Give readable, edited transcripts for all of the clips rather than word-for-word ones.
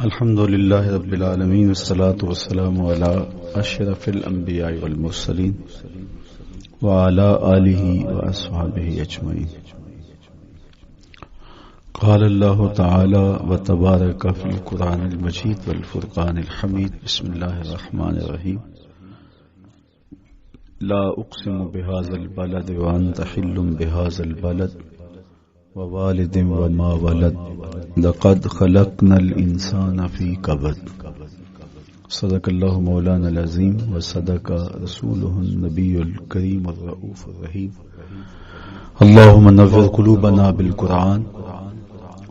الحمد لله رب العالمين والصلاة والسلام على أشرف الأنبياء والمرسلين وعلى آله وأصحابه أجمعين. قال الله تعالى وتبارك في القرآن المجيد والفرقان الحميد. بسم الله الرحمن الرحيم. لا أقسم بهذا البلد وأنت حل بهذا البلد ووالد وما ولد لقد خلقنا الإنسان في كبد. صدق الله مولانا العظيم وصدق رسوله النبي الكريم الرؤوف الرحيم. اللهم نور قلوبنا بالقرآن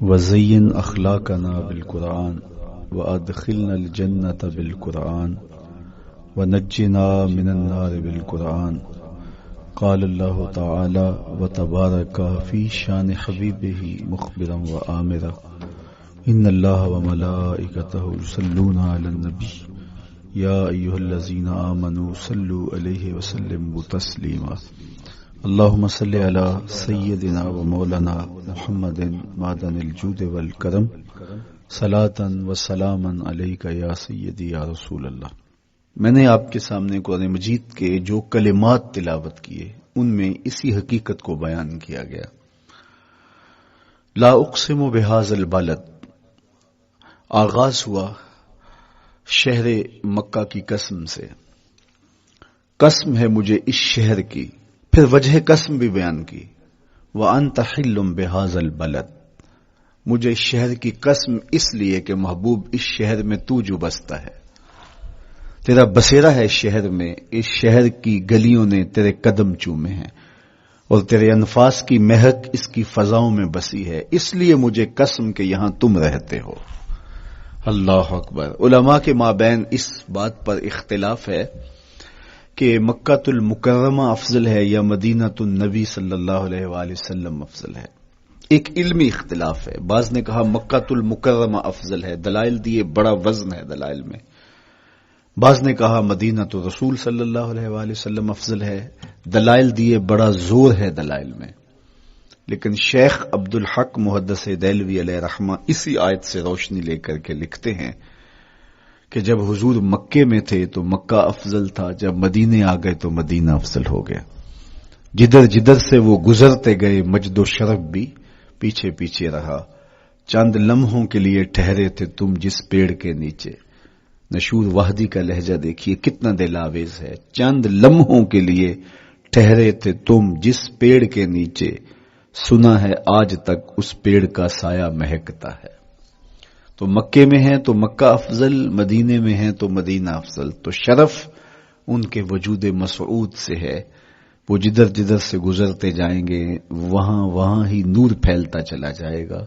وزين أخلاقنا بالقرآن وأدخلنا الجنة بالقرآن ونجنا من النار بالقرآن. قال الله تعالى وتبارك في شان حبيبه مخبرا وآمرا إن الله وملائكته يصلون على النبي يا أيها الذين آمنوا صلوا عليه وسلموا تسليما. اللهم صل على سيدنا ومولانا محمد معدن الجود والكرم صلاة وسلاما عليك يا سيدي يا رسول اللہ. میں نے آپ کے سامنے قرآن مجید کے جو کلمات تلاوت کیے ان میں اسی حقیقت کو بیان کیا گیا. لا اقسم بهذا البلد، آغاز ہوا شہر مکہ کی قسم سے. قسم ہے مجھے اس شہر کی، پھر وجہ قسم بھی بیان کی. وانت حل بهذا البلد، مجھے اس شہر کی قسم اس لیے کہ محبوب اس شہر میں تو جو بستا ہے، تیرا بسیرا ہے اس شہر میں، اس شہر کی گلیوں نے تیرے قدم چومے ہیں اور تیرے انفاس کی مہک اس کی فضاؤں میں بسی ہے، اس لیے مجھے قسم کہ یہاں تم رہتے ہو. اللہ اکبر. علماء کے مابین اس بات پر اختلاف ہے کہ مکہ المکرمہ افضل ہے یا مدینہ النبی صلی اللہ علیہ وآلہ وسلم افضل ہے. ایک علمی اختلاف ہے. بعض نے کہا مکہ المکرمہ افضل ہے، دلائل دیے، بڑا وزن ہے دلائل میں. بعض نے کہا مدینہ تو رسول صلی اللہ علیہ وآلہ وسلم افضل ہے، دلائل دیے، بڑا زور ہے دلائل میں. لیکن شیخ عبد الحق محدث دہلوی علیہ رحمہ اسی آیت سے روشنی لے کر کے لکھتے ہیں کہ جب حضور مکے میں تھے تو مکہ افضل تھا، جب مدینے آ گئے تو مدینہ افضل ہو گیا. جدھر جدھر سے وہ گزرتے گئے مجد و شرف بھی پیچھے پیچھے رہا. چند لمحوں کے لیے ٹھہرے تھے تم جس پیڑ کے نیچے. نشور وحدی کا لہجہ دیکھیے کتنا دل آویز ہے. چند لمحوں کے لیے ٹھہرے تھے تم جس پیڑ کے نیچے، سنا ہے آج تک اس پیڑ کا سایہ مہکتا ہے. تو مکے میں ہیں تو مکہ افضل، مدینے میں ہیں تو مدینہ افضل. تو شرف ان کے وجود مسعود سے ہے. وہ جدھر جدھر سے گزرتے جائیں گے وہاں وہاں ہی نور پھیلتا چلا جائے گا.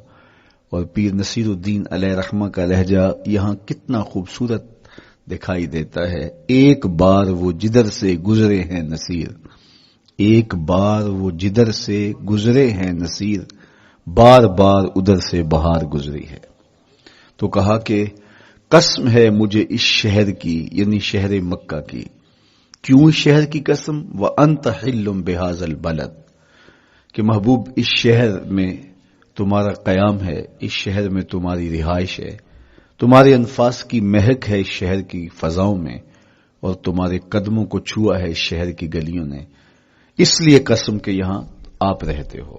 اور پیر نصیر الدین علیہ رحمہ کا لہجہ یہاں کتنا خوبصورت دکھائی دیتا ہے. ایک بار وہ جدھر سے گزرے ہیں نصیر، ایک بار وہ جدھر سے گزرے ہیں نصیر، بار بار ادھر سے بہار گزری ہے. تو کہا کہ قسم ہے مجھے اس شہر کی، یعنی شہر مکہ کی. کیوں شہر کی قسم؟ وَأَنْتَ حِلٌّ بِهَذَا الْبَلَدِ، کہ محبوب اس شہر میں تمہارا قیام ہے، اس شہر میں تمہاری رہائش ہے، تمہارے انفاس کی مہک ہے اس شہر کی فضاؤں میں، اور تمہارے قدموں کو چھوا ہے اس شہر کی گلیوں نے، اس لیے قسم کہ یہاں آپ رہتے ہو.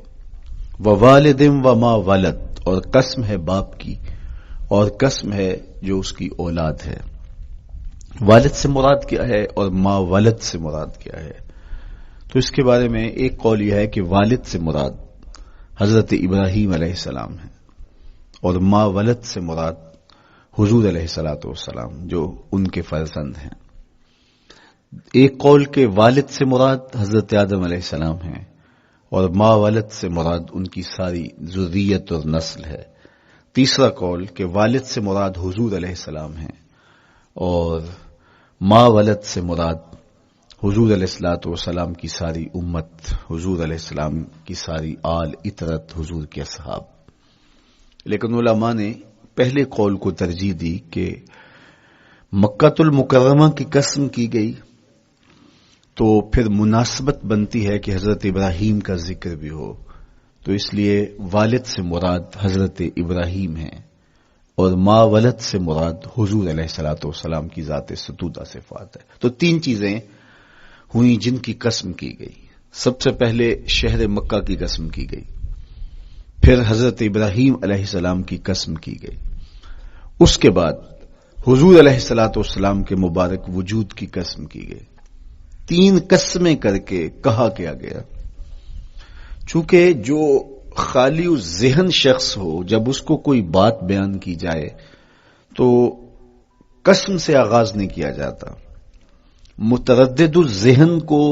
ووالد وما ولد، اور قسم ہے باپ کی، اور قسم ہے جو اس کی اولاد ہے. والد سے مراد کیا ہے اور ما ولد سے مراد کیا ہے؟ تو اس کے بارے میں ایک قول یہ ہے کہ والد سے مراد حضرت ابراہیم علیہ السلام ہے، اور ما ولد سے مراد حضور علیہ الصلوۃ والسلام جو ان کے فرزند ہیں. ایک قول کے والد سے مراد حضرت آدم علیہ السلام ہیں، اور ما ولد سے مراد ان کی ساری ذریت اور نسل ہے. تیسرا قول کہ والد سے مراد حضور علیہ السلام ہیں، اور ما ولد سے مراد حضور علیہ الصلوۃ والسلام کی ساری امت، حضور علیہ السلام کی ساری آل اطرت، حضور کے اصحاب. لیکن علماء نے پہلے قول کو ترجیح دی کہ مکہ المکرمہ کی قسم کی گئی تو پھر مناسبت بنتی ہے کہ حضرت ابراہیم کا ذکر بھی ہو، تو اس لیے والد سے مراد حضرت ابراہیم ہیں، اور ما ولد سے مراد حضور علیہ الصلوۃ والسلام کی ذات ستودہ صفات ہے۔ تو تین چیزیں ہوئی جن کی قسم کی گئی۔ سب سے پہلے شہر مکہ کی قسم کی گئی، پھر حضرت ابراہیم علیہ السلام کی قسم کی گئی، اس کے بعد حضور علیہ الصلوۃ والسلام کے مبارک وجود کی قسم کی گئی۔ تین قسمیں کر کے کہا کیا گیا، چونکہ جو خالی ذہن شخص ہو، جب اس کو کوئی بات بیان کی جائے تو قسم سے آغاز نہیں کیا جاتا۔ متردد الذہن کو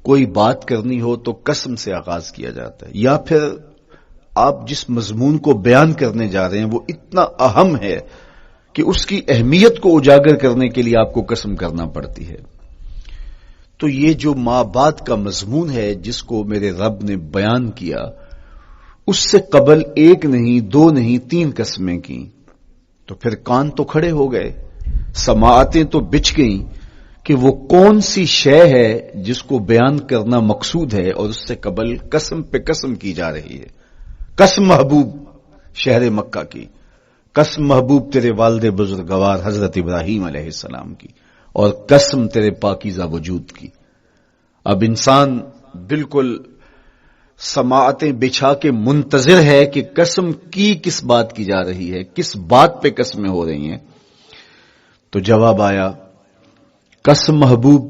کوئی بات کرنی ہو تو قسم سے آغاز کیا جاتا ہے، یا پھر آپ جس مضمون کو بیان کرنے جا رہے ہیں وہ اتنا اہم ہے کہ اس کی اہمیت کو اجاگر کرنے کے لیے آپ کو قسم کرنا پڑتی ہے۔ تو یہ جو ما بعد کا مضمون ہے جس کو میرے رب نے بیان کیا، اس سے قبل ایک نہیں، دو نہیں، تین قسمیں کی، تو پھر کان تو کھڑے ہو گئے، سماعتیں تو بچھ گئیں کہ وہ کون سی شے ہے جس کو بیان کرنا مقصود ہے، اور اس سے قبل قسم پہ قسم کی جا رہی ہے۔ قسم محبوب شہر مکہ کی، قسم محبوب تیرے والد بزرگوار حضرت ابراہیم علیہ السلام کی، اور قسم تیرے پاکیزہ وجود کی۔ اب انسان بالکل سماعتیں بچھا کے منتظر ہے کہ قسم کی کس بات کی جا رہی ہے، کس بات پہ قسمیں ہو رہی ہیں۔ تو جواب آیا، قسم محبوب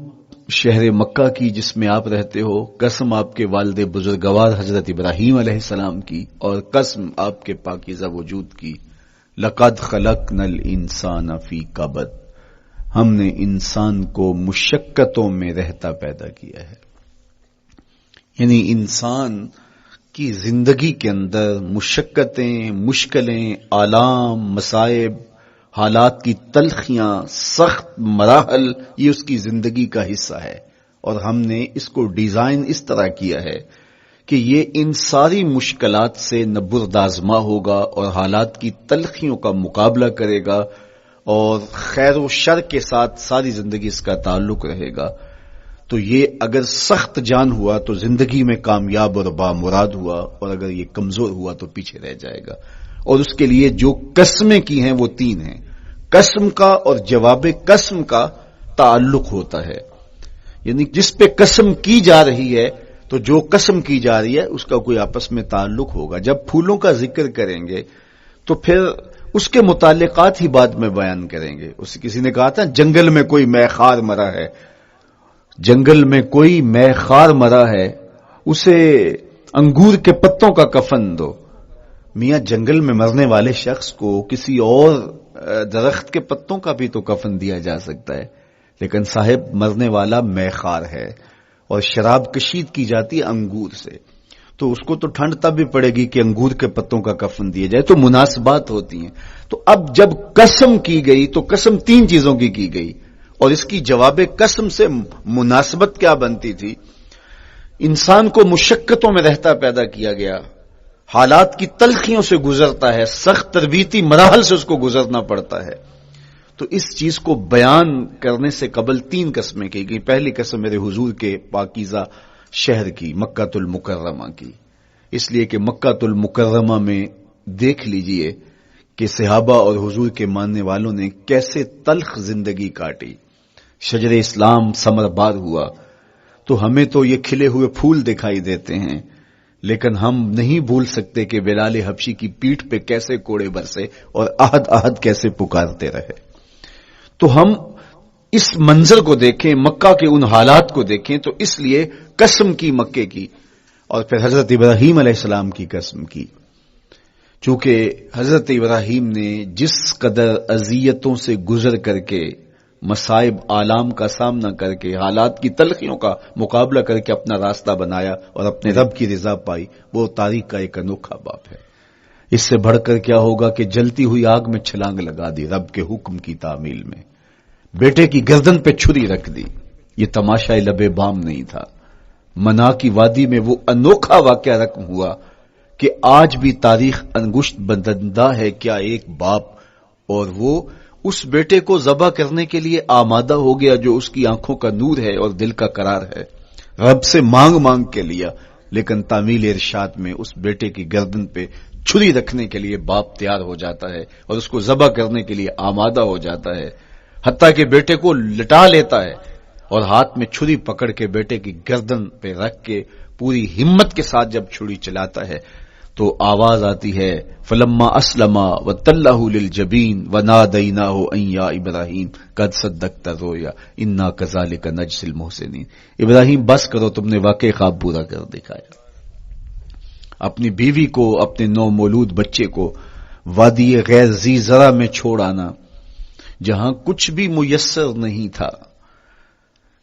شہر مکہ کی جس میں آپ رہتے ہو، قسم آپ کے والد بزرگوار حضرت ابراہیم علیہ السلام کی، اور قسم آپ کے پاکیزہ وجود کی۔ لقد خلقنا الانسان فی کبد، ہم نے انسان کو مشقتوں میں رہتا پیدا کیا ہے۔ یعنی انسان کی زندگی کے اندر مشقتیں، مشکلیں، آلام، مصائب، حالات کی تلخیاں، سخت مراحل، یہ اس کی زندگی کا حصہ ہے، اور ہم نے اس کو ڈیزائن اس طرح کیا ہے کہ یہ ان ساری مشکلات سے نہ بردآزما ہوگا اور حالات کی تلخیوں کا مقابلہ کرے گا، اور خیر و شر کے ساتھ ساری زندگی اس کا تعلق رہے گا۔ تو یہ اگر سخت جان ہوا تو زندگی میں کامیاب اور بامراد ہوا، اور اگر یہ کمزور ہوا تو پیچھے رہ جائے گا۔ اور اس کے لیے جو قسمیں کی ہیں وہ تین ہیں۔ قسم کا اور جواب قسم کا تعلق ہوتا ہے، یعنی جس پہ قسم کی جا رہی ہے تو جو قسم کی جا رہی ہے اس کا کوئی آپس میں تعلق ہوگا۔ جب پھولوں کا ذکر کریں گے تو پھر اس کے متعلقات ہی بعد میں بیان کریں گے۔ اس کسی نے کہا تھا جنگل میں کوئی مے خار مرا ہے، جنگل میں کوئی مے خار مرا ہے، اسے انگور کے پتوں کا کفن دو۔ میاں جنگل میں مرنے والے شخص کو کسی اور درخت کے پتوں کا بھی تو کفن دیا جا سکتا ہے، لیکن صاحب مرنے والا مے خار ہے، اور شراب کشید کی جاتی ہے انگور سے، تو اس کو تو ٹھنڈ تب بھی پڑے گی کہ انگور کے پتوں کا کفن دیا جائے۔ تو مناسبات ہوتی ہیں۔ تو اب جب قسم کی گئی تو قسم تین چیزوں کی گئی، اور اس کی جواب قسم سے مناسبت کیا بنتی تھی؟ انسان کو مشقتوں میں رہتا پیدا کیا گیا، حالات کی تلخیوں سے گزرتا ہے، سخت تربیتی مراحل سے اس کو گزرنا پڑتا ہے۔ تو اس چیز کو بیان کرنے سے قبل تین قسمیں کی گئی۔ پہلی قسم میرے حضور کے پاکیزہ شہر کی، مکہ المکرمہ کی، اس لیے کہ مکہ المکرمہ میں دیکھ لیجئے کہ صحابہ اور حضور کے ماننے والوں نے کیسے تلخ زندگی کاٹی۔ شجر اسلام ثمر بار ہوا تو ہمیں تو یہ کھلے ہوئے پھول دکھائی دیتے ہیں، لیکن ہم نہیں بھول سکتے کہ بلال حبشی کی پیٹھ پہ کیسے کوڑے برسے اور احد احد کیسے پکارتے رہے۔ تو ہم اس منظر کو دیکھیں، مکہ کے ان حالات کو دیکھیں، تو اس لیے قسم کی مکے کی، اور پھر حضرت ابراہیم علیہ السلام کی قسم کی، چونکہ حضرت ابراہیم نے جس قدر اذیتوں سے گزر کر کے، مصائب آلام کا سامنا کر کے، حالات کی تلخیوں کا مقابلہ کر کے اپنا راستہ بنایا اور اپنے رب کی رضا پائی، وہ تاریخ کا ایک انوکھا باب ہے۔ اس سے بڑھ کر کیا ہوگا کہ جلتی ہوئی آگ میں چھلانگ لگا دی رب کے حکم کی تعمیل میں، بیٹے کی گردن پہ چھری رکھ دی۔ یہ تماشا لبے بام نہیں تھا، منا کی وادی میں وہ انوکھا واقعہ رقم ہوا کہ آج بھی تاریخ انگشت بدندہ ہے کیا ایک باپ، اور وہ اس بیٹے کو ذبح کرنے کے لیے آمادہ ہو گیا جو اس کی آنکھوں کا نور ہے اور دل کا قرار ہے، رب سے مانگ مانگ کے لیا، لیکن تعمیل ارشاد میں اس بیٹے کی گردن پہ چھری رکھنے کے لیے باپ تیار ہو جاتا ہے اور اس کو ذبح کرنے کے لیے آمادہ ہو جاتا ہے، حتیٰ کہ بیٹے کو لٹا لیتا ہے اور ہاتھ میں چھری پکڑ کے بیٹے کی گردن پہ رکھ کے پوری ہمت کے ساتھ جب چھری چلاتا ہے تو آواز آتی ہے فلما اسلما وتلہ للجبین ونادیناہ ان یا ابراہیم قد صدقت الرؤیا انا کذالک نجزی المحسنین۔ ابراہیم بس کرو، تم نے واقعی خواب پورا کر دکھایا۔ اپنی بیوی کو، اپنے نو مولود بچے کو وادی غیر ذی زرع میں چھوڑ آنا، جہاں کچھ بھی میسر نہیں تھا،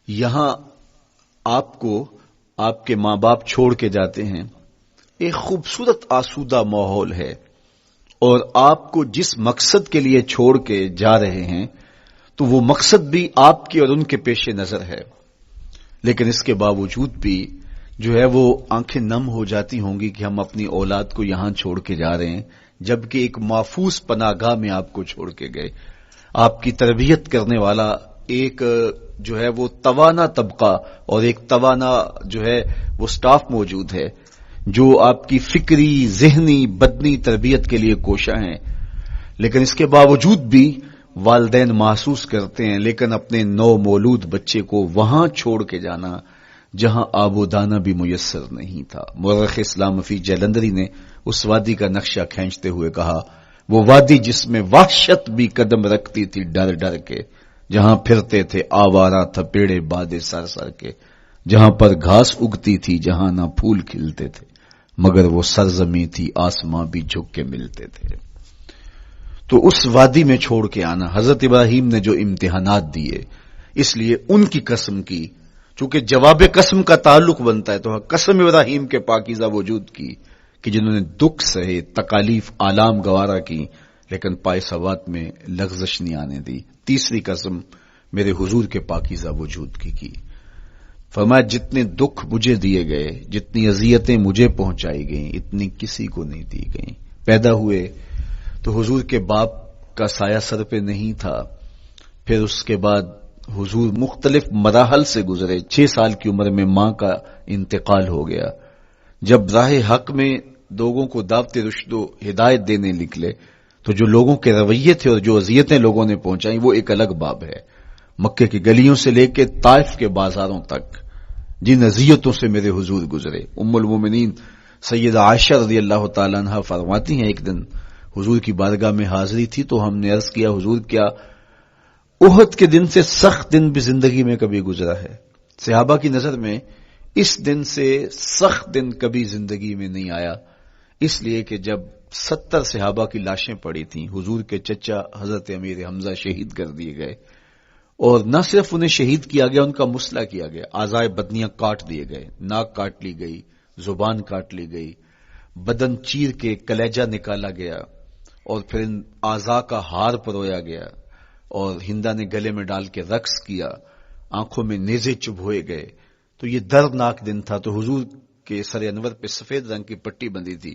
یہاں آپ کو آپ کے ماں باپ چھوڑ کے جاتے ہیں، ایک خوبصورت آسودہ ماحول ہے، اور آپ کو جس مقصد کے لیے چھوڑ کے جا رہے ہیں تو وہ مقصد بھی آپ کی اور ان کے پیش نظر ہے، لیکن اس کے باوجود بھی جو ہے وہ آنکھیں نم ہو جاتی ہوں گی کہ ہم اپنی اولاد کو یہاں چھوڑ کے جا رہے ہیں، جبکہ ایک محفوظ پناہ گاہ میں آپ کو چھوڑ کے گئے۔ آپ کی تربیت کرنے والا ایک جو ہے وہ توانا طبقہ اور ایک توانا جو ہے وہ سٹاف موجود ہے جو آپ کی فکری، ذہنی، بدنی تربیت کے لیے کوشاں ہیں، لیکن اس کے باوجود بھی والدین محسوس کرتے ہیں لیکن اپنے نو مولود بچے کو وہاں چھوڑ کے جانا جہاں آب و دانہ بھی میسر نہیں تھا۔ مورخ اسلام فی جلندری نے اس وادی کا نقشہ کھینچتے ہوئے کہا، وہ وادی جس میں وحشت بھی قدم رکھتی تھی ڈر ڈر کے، جہاں پھرتے تھے آوارہ تھپیڑے بادے سر سر کے، جہاں پر گھاس اگتی تھی، جہاں نہ پھول کھلتے تھے، مگر وہ سرزمین تھی آسماں بھی جھک کے ملتے تھے۔ تو اس وادی میں چھوڑ کے آنا، حضرت ابراہیم نے جو امتحانات دیے، اس لیے ان کی قسم کی، چونکہ جواب قسم کا تعلق بنتا ہے، تو قسم ابراہیم کے پاکیزہ وجود کی کہ جنہوں نے دکھ سہے، تکالیف آلام گوارا کی، لیکن پائے سوات میں لغزش نہیں آنے دی۔ تیسری قسم میرے حضور کے پاکیزہ وجود کی فرمایا جتنے دکھ مجھے دیے گئے، جتنی اذیتیں مجھے پہنچائی گئیں، اتنی کسی کو نہیں دی گئیں۔ پیدا ہوئے تو حضور کے باپ کا سایہ سر پہ نہیں تھا، پھر اس کے بعد حضور مختلف مراحل سے گزرے۔ 6 سال کی عمر میں ماں کا انتقال ہو گیا۔ جب راہ حق میں لوگوں کو دعوت رشد و ہدایت دینے نکلے تو جو لوگوں کے رویے تھے اور جو اذیتیں لوگوں نے پہنچائیں وہ ایک الگ باب ہے۔ مکے کی گلیوں سے لے کے طائف کے بازاروں تک جن اذیتوں سے میرے حضور گزرے، ام المومنین سیدہ عائشہ رضی اللہ تعالیٰ عنہ فرماتی ہیں ایک دن حضور کی بارگاہ میں حاضری تھی تو ہم نے عرض کیا حضور کیا احد کے دن سے سخت دن بھی زندگی میں کبھی گزرا ہے؟ صحابہ کی نظر میں اس دن سے سخت دن کبھی زندگی میں نہیں آیا، اس لیے کہ جب 70 صحابہ کی لاشیں پڑی تھیں، حضور کے چچا حضرت امیر حمزہ شہید کر دیے گئے، اور نہ صرف انہیں شہید کیا گیا، ان کا مسئلہ کیا گیا، اعضائے بدنیاں کاٹ دیے گئے، ناک کاٹ لی گئی، زبان کاٹ لی گئی، بدن چیر کے کلیجہ نکالا گیا، اور پھر ان اعضاء کا ہار پرویا گیا، اور ہندا نے گلے میں ڈال کے رقص کیا، آنکھوں میں نیزے چبھوئے گئے۔ تو یہ دردناک دن تھا۔ تو حضور کے سر انور پہ سفید رنگ کی پٹی بندھی تھی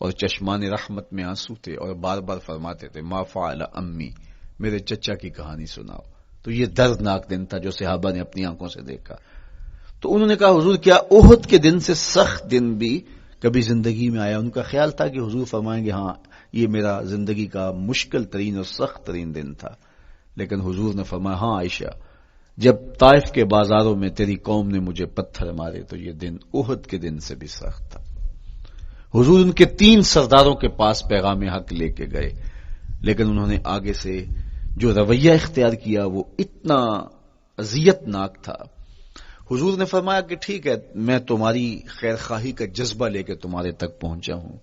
اور چشمان رحمت میں آنسو تھے، اور بار بار فرماتے تھے ما فعل امی، میرے چچا کی کہانی سناؤ۔ تو یہ دردناک دن تھا جو صحابہ نے اپنی آنکھوں سے دیکھا۔ تو انہوں نے کہا حضور کیا احد کے دن سے سخت دن بھی کبھی زندگی میں آیا؟ ان کا خیال تھا کہ حضور فرمائیں گے ہاں یہ میرا زندگی کا مشکل ترین اور سخت ترین دن تھا، لیکن حضور نے فرمایا ہاں عائشہ، جب طائف کے بازاروں میں تیری قوم نے مجھے پتھر مارے تو یہ دن احد کے دن سے بھی سخت تھا۔ حضور ان کے 3 سرداروں کے پاس پیغام حق لے کے گئے، لیکن انہوں نے آگے سے جو رویہ اختیار کیا وہ اتنا اذیت ناک تھا۔ حضور نے فرمایا کہ ٹھیک ہے، میں تمہاری خیر خواہی کا جذبہ لے کے تمہارے تک پہنچا ہوں،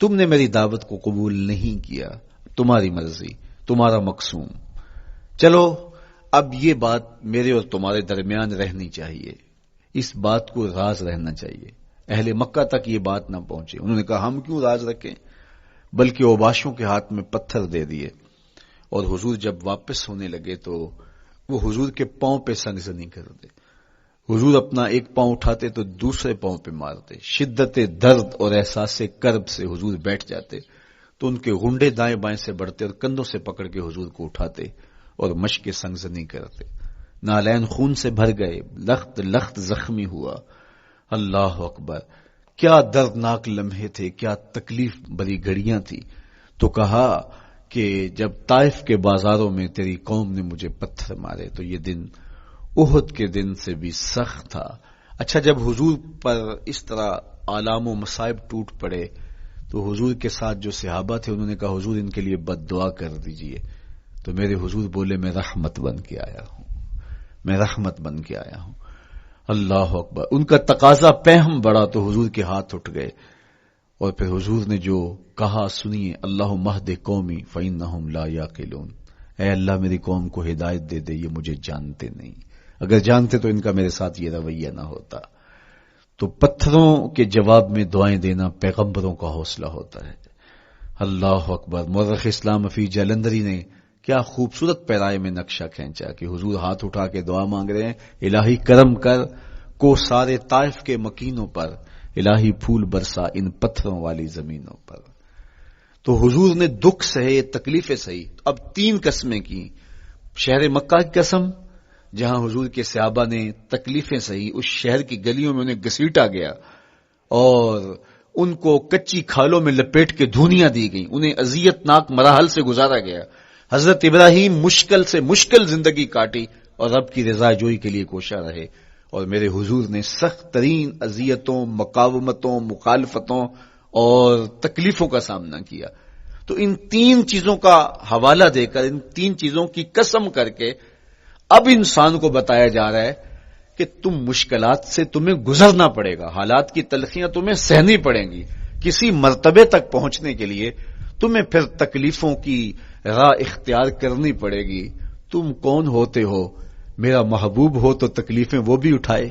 تم نے میری دعوت کو قبول نہیں کیا، تمہاری مرضی، تمہارا مقصوم، چلو اب یہ بات میرے اور تمہارے درمیان رہنی چاہیے، اس بات کو راز رہنا چاہیے، اہل مکہ تک یہ بات نہ پہنچے۔ انہوں نے کہا ہم کیوں راز رکھیں، بلکہ اوباشوں کے ہاتھ میں پتھر دے دیے، اور حضور جب واپس ہونے لگے تو وہ حضور کے پاؤں پہ سنگزنی کر دے۔ حضور اپنا ایک پاؤں اٹھاتے تو دوسرے پاؤں پہ مارتے، شدت درد اور احساس کرب سے حضور بیٹھ جاتے تو ان کے گھنڈے دائیں بائیں سے بڑھتے اور کندھوں سے پکڑ کے حضور کو اٹھاتے اور مشق سنگزنی کرتے۔ نالین خون سے بھر گئے، لخت لخت زخمی ہوا۔ اللہ اکبر! کیا دردناک لمحے تھے، کیا تکلیف بری گھڑیاں تھی. تو کہا کہ جب طائف کے بازاروں میں تیری قوم نے مجھے پتھر مارے تو یہ دن احد کے دن سے بھی سخت تھا. اچھا، جب حضور پر اس طرح آلام و مصائب ٹوٹ پڑے تو حضور کے ساتھ جو صحابہ تھے انہوں نے کہا حضور ان کے لیے بد دعا کر دیجئے. تو میرے حضور بولے میں رحمت بن کے آیا ہوں، میں رحمت بن کے آیا ہوں. اللہ اکبر. ان کا تقاضا پہم بڑا تو حضور کے ہاتھ اٹھ گئے اور پھر حضور نے جو کہا سنیے، اللہ مہد قومی فإنہم لا یعقلون. اے اللہ میری قوم کو ہدایت دے دے، یہ مجھے جانتے نہیں، اگر جانتے تو ان کا میرے ساتھ یہ رویہ نہ ہوتا. تو پتھروں کے جواب میں دعائیں دینا پیغمبروں کا حوصلہ ہوتا ہے. اللہ اکبر. مورخ اسلام فی جلندری نے کیا خوبصورت پیرائے میں نقشہ کھینچا کہ حضور ہاتھ اٹھا کے دعا مانگ رہے ہیں، الہی کرم کر کو سارے طائف کے مکینوں پر، الہی پھول برسا ان پتھروں والی زمینوں پر. تو حضور نے دکھ سہے، تکلیفیں سہی. اب 3 قسمیں کی. شہر مکہ کی قسم جہاں حضور کے صحابہ نے تکلیفیں سہی، اس شہر کی گلیوں میں انہیں گھسیٹا گیا اور ان کو کچی کھالوں میں لپیٹ کے دھونیاں دی گئیں، انہیں اذیت ناک مراحل سے گزارا گیا. حضرت ابراہیم مشکل سے مشکل زندگی کاٹی اور رب کی رضا جوئی کے لیے کوشاں رہے، اور میرے حضور نے سخت ترین اذیتوں، مقاومتوں، مخالفتوں اور تکلیفوں کا سامنا کیا. تو ان 3 چیزوں کا حوالہ دے کر، ان 3 چیزوں کی قسم کر کے اب انسان کو بتایا جا رہا ہے کہ تم مشکلات سے تمہیں گزرنا پڑے گا، حالات کی تلخیاں تمہیں سہنی پڑیں گی. کسی مرتبے تک پہنچنے کے لیے تمہیں پھر تکلیفوں کی راہ اختیار کرنی پڑے گی. تم کون ہوتے ہو؟ میرا محبوب ہو تو تکلیفیں وہ بھی اٹھائے،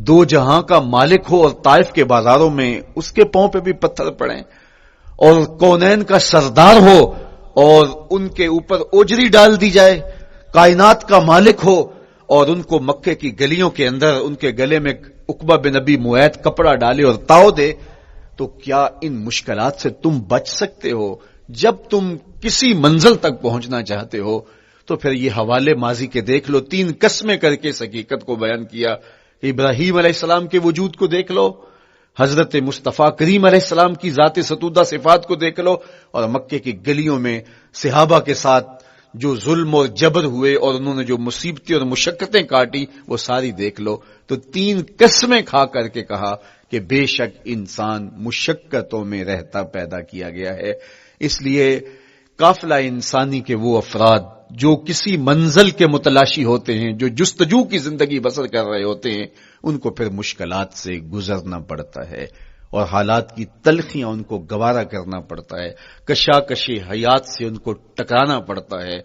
2 جہاں کا مالک ہو اور طائف کے بازاروں میں اس کے پاؤں پہ بھی پتھر پڑیں، اور کونین کا سردار ہو اور ان کے اوپر اوجری ڈال دی جائے، کائنات کا مالک ہو اور ان کو مکے کی گلیوں کے اندر ان کے گلے میں عقبہ بن ابی معیط کپڑا ڈالے اور تاؤ دے. تو کیا ان مشکلات سے تم بچ سکتے ہو؟ جب تم کسی منزل تک پہنچنا چاہتے ہو تو پھر یہ حوالے ماضی کے دیکھ لو. 3 قسمیں کر کے اس حقیقت کو بیان کیا. ابراہیم علیہ السلام کے وجود کو دیکھ لو، حضرت مصطفیٰ کریم علیہ السلام کی ذات ستودہ صفات کو دیکھ لو، اور مکے کی گلیوں میں صحابہ کے ساتھ جو ظلم اور جبر ہوئے اور انہوں نے جو مصیبتیں اور مشقتیں کاٹی وہ ساری دیکھ لو. تو 3 قسمیں کھا کر کے کہا کہ بے شک انسان مشقتوں میں رہتا پیدا کیا گیا ہے. اس لیے قافلہ انسانی کے وہ افراد جو کسی منزل کے متلاشی ہوتے ہیں، جو جستجو کی زندگی بسر کر رہے ہوتے ہیں، ان کو پھر مشکلات سے گزرنا پڑتا ہے اور حالات کی تلخیاں ان کو گوارا کرنا پڑتا ہے، کشاکشی حیات سے ان کو ٹکرانا پڑتا ہے،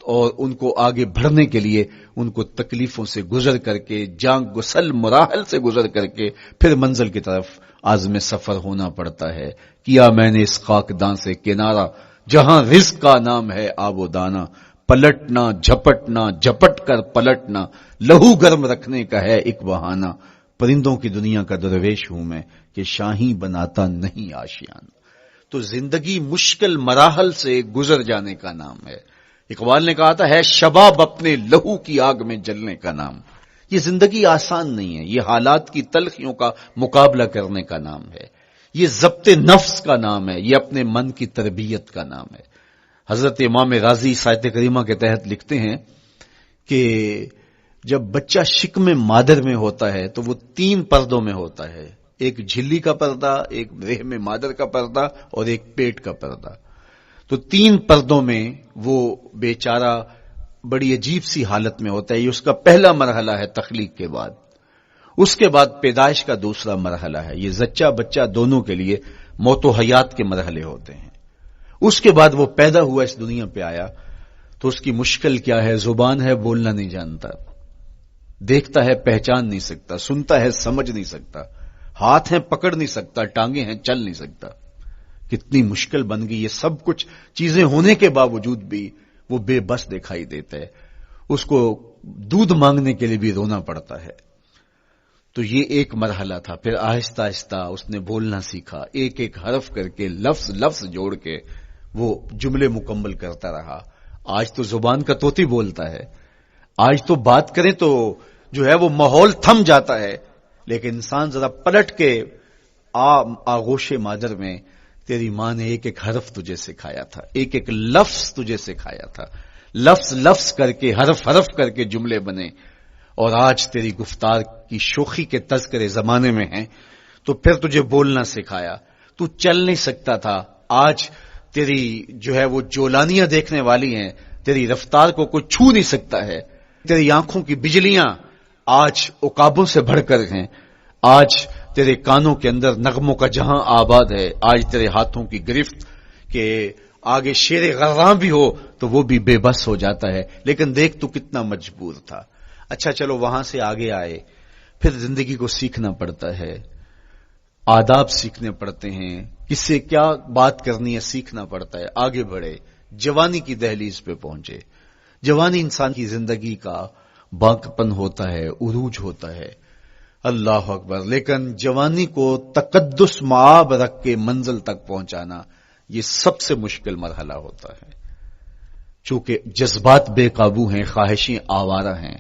اور ان کو آگے بڑھنے کے لیے ان کو تکلیفوں سے گزر کر کے، جان گسل مراحل سے گزر کر کے پھر منزل کی طرف عازم سفر ہونا پڑتا ہے. کیا میں نے اس خاکدان سے کنارہ جہاں رزق کا نام ہے آب و دانا، پلٹنا جھپٹنا جھپٹ کر پلٹنا لہو گرم رکھنے کا ہے ایک بہانہ. پرندوں کی دنیا کا درویش ہوں میں کہ شاہی بناتا نہیں آشیان. تو زندگی مشکل مراحل سے گزر جانے کا نام ہے. اقبال نے کہا تھا ہے شباب اپنے لہو کی آگ میں جلنے کا نام. یہ زندگی آسان نہیں ہے، یہ حالات کی تلخیوں کا مقابلہ کرنے کا نام ہے، یہ ضبط نفس کا نام ہے، یہ اپنے من کی تربیت کا نام ہے. حضرت امام رازی آیت کریمہ کے تحت لکھتے ہیں کہ جب بچہ شکم مادر میں ہوتا ہے تو وہ 3 پردوں میں ہوتا ہے، ایک جھلی کا پردہ، ایک رحم مادر کا پردہ اور ایک پیٹ کا پردہ. تو 3 پردوں میں وہ بیچارہ بڑی عجیب سی حالت میں ہوتا ہے. یہ اس کا پہلا مرحلہ ہے تخلیق کے بعد. اس کے بعد پیدائش کا دوسرا مرحلہ ہے. یہ زچہ بچہ دونوں کے لیے موت و حیات کے مرحلے ہوتے ہیں. اس کے بعد وہ پیدا ہوا، اس دنیا پہ آیا تو اس کی مشکل کیا ہے؟ زبان ہے، بولنا نہیں جانتا، دیکھتا ہے پہچان نہیں سکتا، سنتا ہے سمجھ نہیں سکتا، ہاتھ ہیں پکڑ نہیں سکتا، ٹانگیں ہیں چل نہیں سکتا. کتنی مشکل بن گئی. یہ سب کچھ چیزیں ہونے کے باوجود بھی وہ بے بس دکھائی دیتا ہے. اس کو دودھ مانگنے کے لیے بھی رونا پڑتا ہے. تو یہ ایک مرحلہ تھا. پھر آہستہ آہستہ اس نے بولنا سیکھا، ایک ایک حرف کر کے لفظ جوڑ کے وہ جملے مکمل کرتا رہا. آج تو زبان کا طوطی بولتا ہے، آج تو بات کریں تو جو ہے وہ ماحول تھم جاتا ہے. لیکن انسان ذرا پلٹ کے آغوش مادر میں تیری ماں نے ایک ایک حرف تجھے سکھایا تھا، ایک ایک لفظ تجھے سکھایا تھا، لفظ لفظ کر کے، حرف حرف کر کے جملے بنے، اور آج تیری گفتار کی شوخی کے تذکرے زمانے میں ہیں، تو پھر تجھے بولنا سکھایا، تو چل نہیں سکتا تھا، آج تیری جو ہے وہ جولانیاں دیکھنے والی ہیں، تیری رفتار کو کوئی چھو نہیں سکتا ہے، تیری آنکھوں کی بجلیاں آج عقابوں سے بڑھ کر ہیں، آج تیرے کانوں کے اندر نغموں کا جہاں آباد ہے، آج تیرے ہاتھوں کی گرفت کہ آگے شیر غراں بھی ہو تو وہ بھی بے بس ہو جاتا ہے، لیکن دیکھ تو کتنا مجبور تھا۔ اچھا چلو وہاں سے آگے آئے، پھر زندگی کو سیکھنا پڑتا ہے، آداب سیکھنے پڑتے ہیں، کس سے کیا بات کرنی ہے سیکھنا پڑتا ہے، آگے بڑھے، جوانی کی دہلیز پہ پہنچے۔ جوانی انسان کی زندگی کا باقپن ہوتا ہے، عروج ہوتا ہے، اللہ اکبر، لیکن جوانی کو تقدس معاب رکھ کے منزل تک پہنچانا یہ سب سے مشکل مرحلہ ہوتا ہے، چونکہ جذبات بے قابو ہیں، خواہشیں آوارہ ہیں،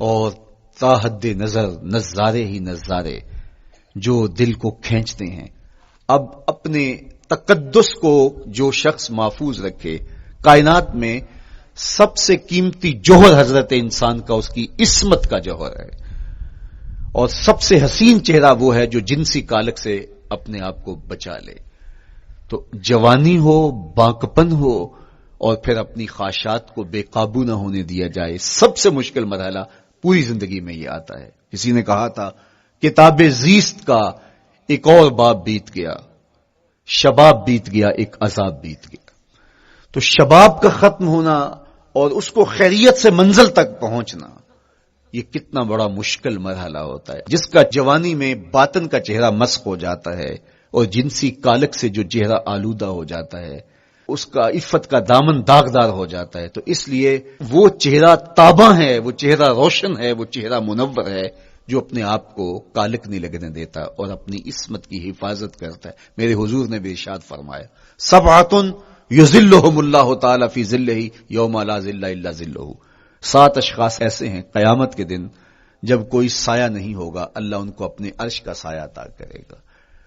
اور تا حد نظر نظارے ہی نظارے جو دل کو کھینچتے ہیں۔ اب اپنے تقدس کو جو شخص محفوظ رکھے، کائنات میں سب سے قیمتی جوہر حضرت انسان کا اس کی عصمت کا جوہر ہے، اور سب سے حسین چہرہ وہ ہے جو جنسی کالک سے اپنے آپ کو بچا لے۔ تو جوانی ہو، باقپن ہو، اور پھر اپنی خواہشات کو بے قابو نہ ہونے دیا جائے، سب سے مشکل مرحلہ پوری زندگی میں یہ آتا ہے۔ کسی نے کہا تھا کتاب زیست کا ایک اور باب بیت گیا، شباب بیت گیا، ایک عذاب بیت گیا۔ تو شباب کا ختم ہونا اور اس کو خیریت سے منزل تک پہنچنا، یہ کتنا بڑا مشکل مرحلہ ہوتا ہے، جس کا جوانی میں باطن کا چہرہ مسخ ہو جاتا ہے اور جنسی کالک سے جو چہرہ آلودہ ہو جاتا ہے اس کا عفت کا دامن داغدار ہو جاتا ہے۔ تو اس لیے وہ چہرہ تاباں ہے، وہ چہرہ روشن ہے، وہ چہرہ منور ہے جو اپنے آپ کو کالک نہیں لگنے دیتا اور اپنی عصمت کی حفاظت کرتا ہے۔ میرے حضور نے بھی ارشاد فرمایا، سبعۃ یظلھم اللہ تعالی فی ظلہ یوم لا ظل الا ظلہ، 7 اشخاص ایسے ہیں قیامت کے دن جب کوئی سایہ نہیں ہوگا، اللہ ان کو اپنے عرش کا سایہ عطا کرے گا۔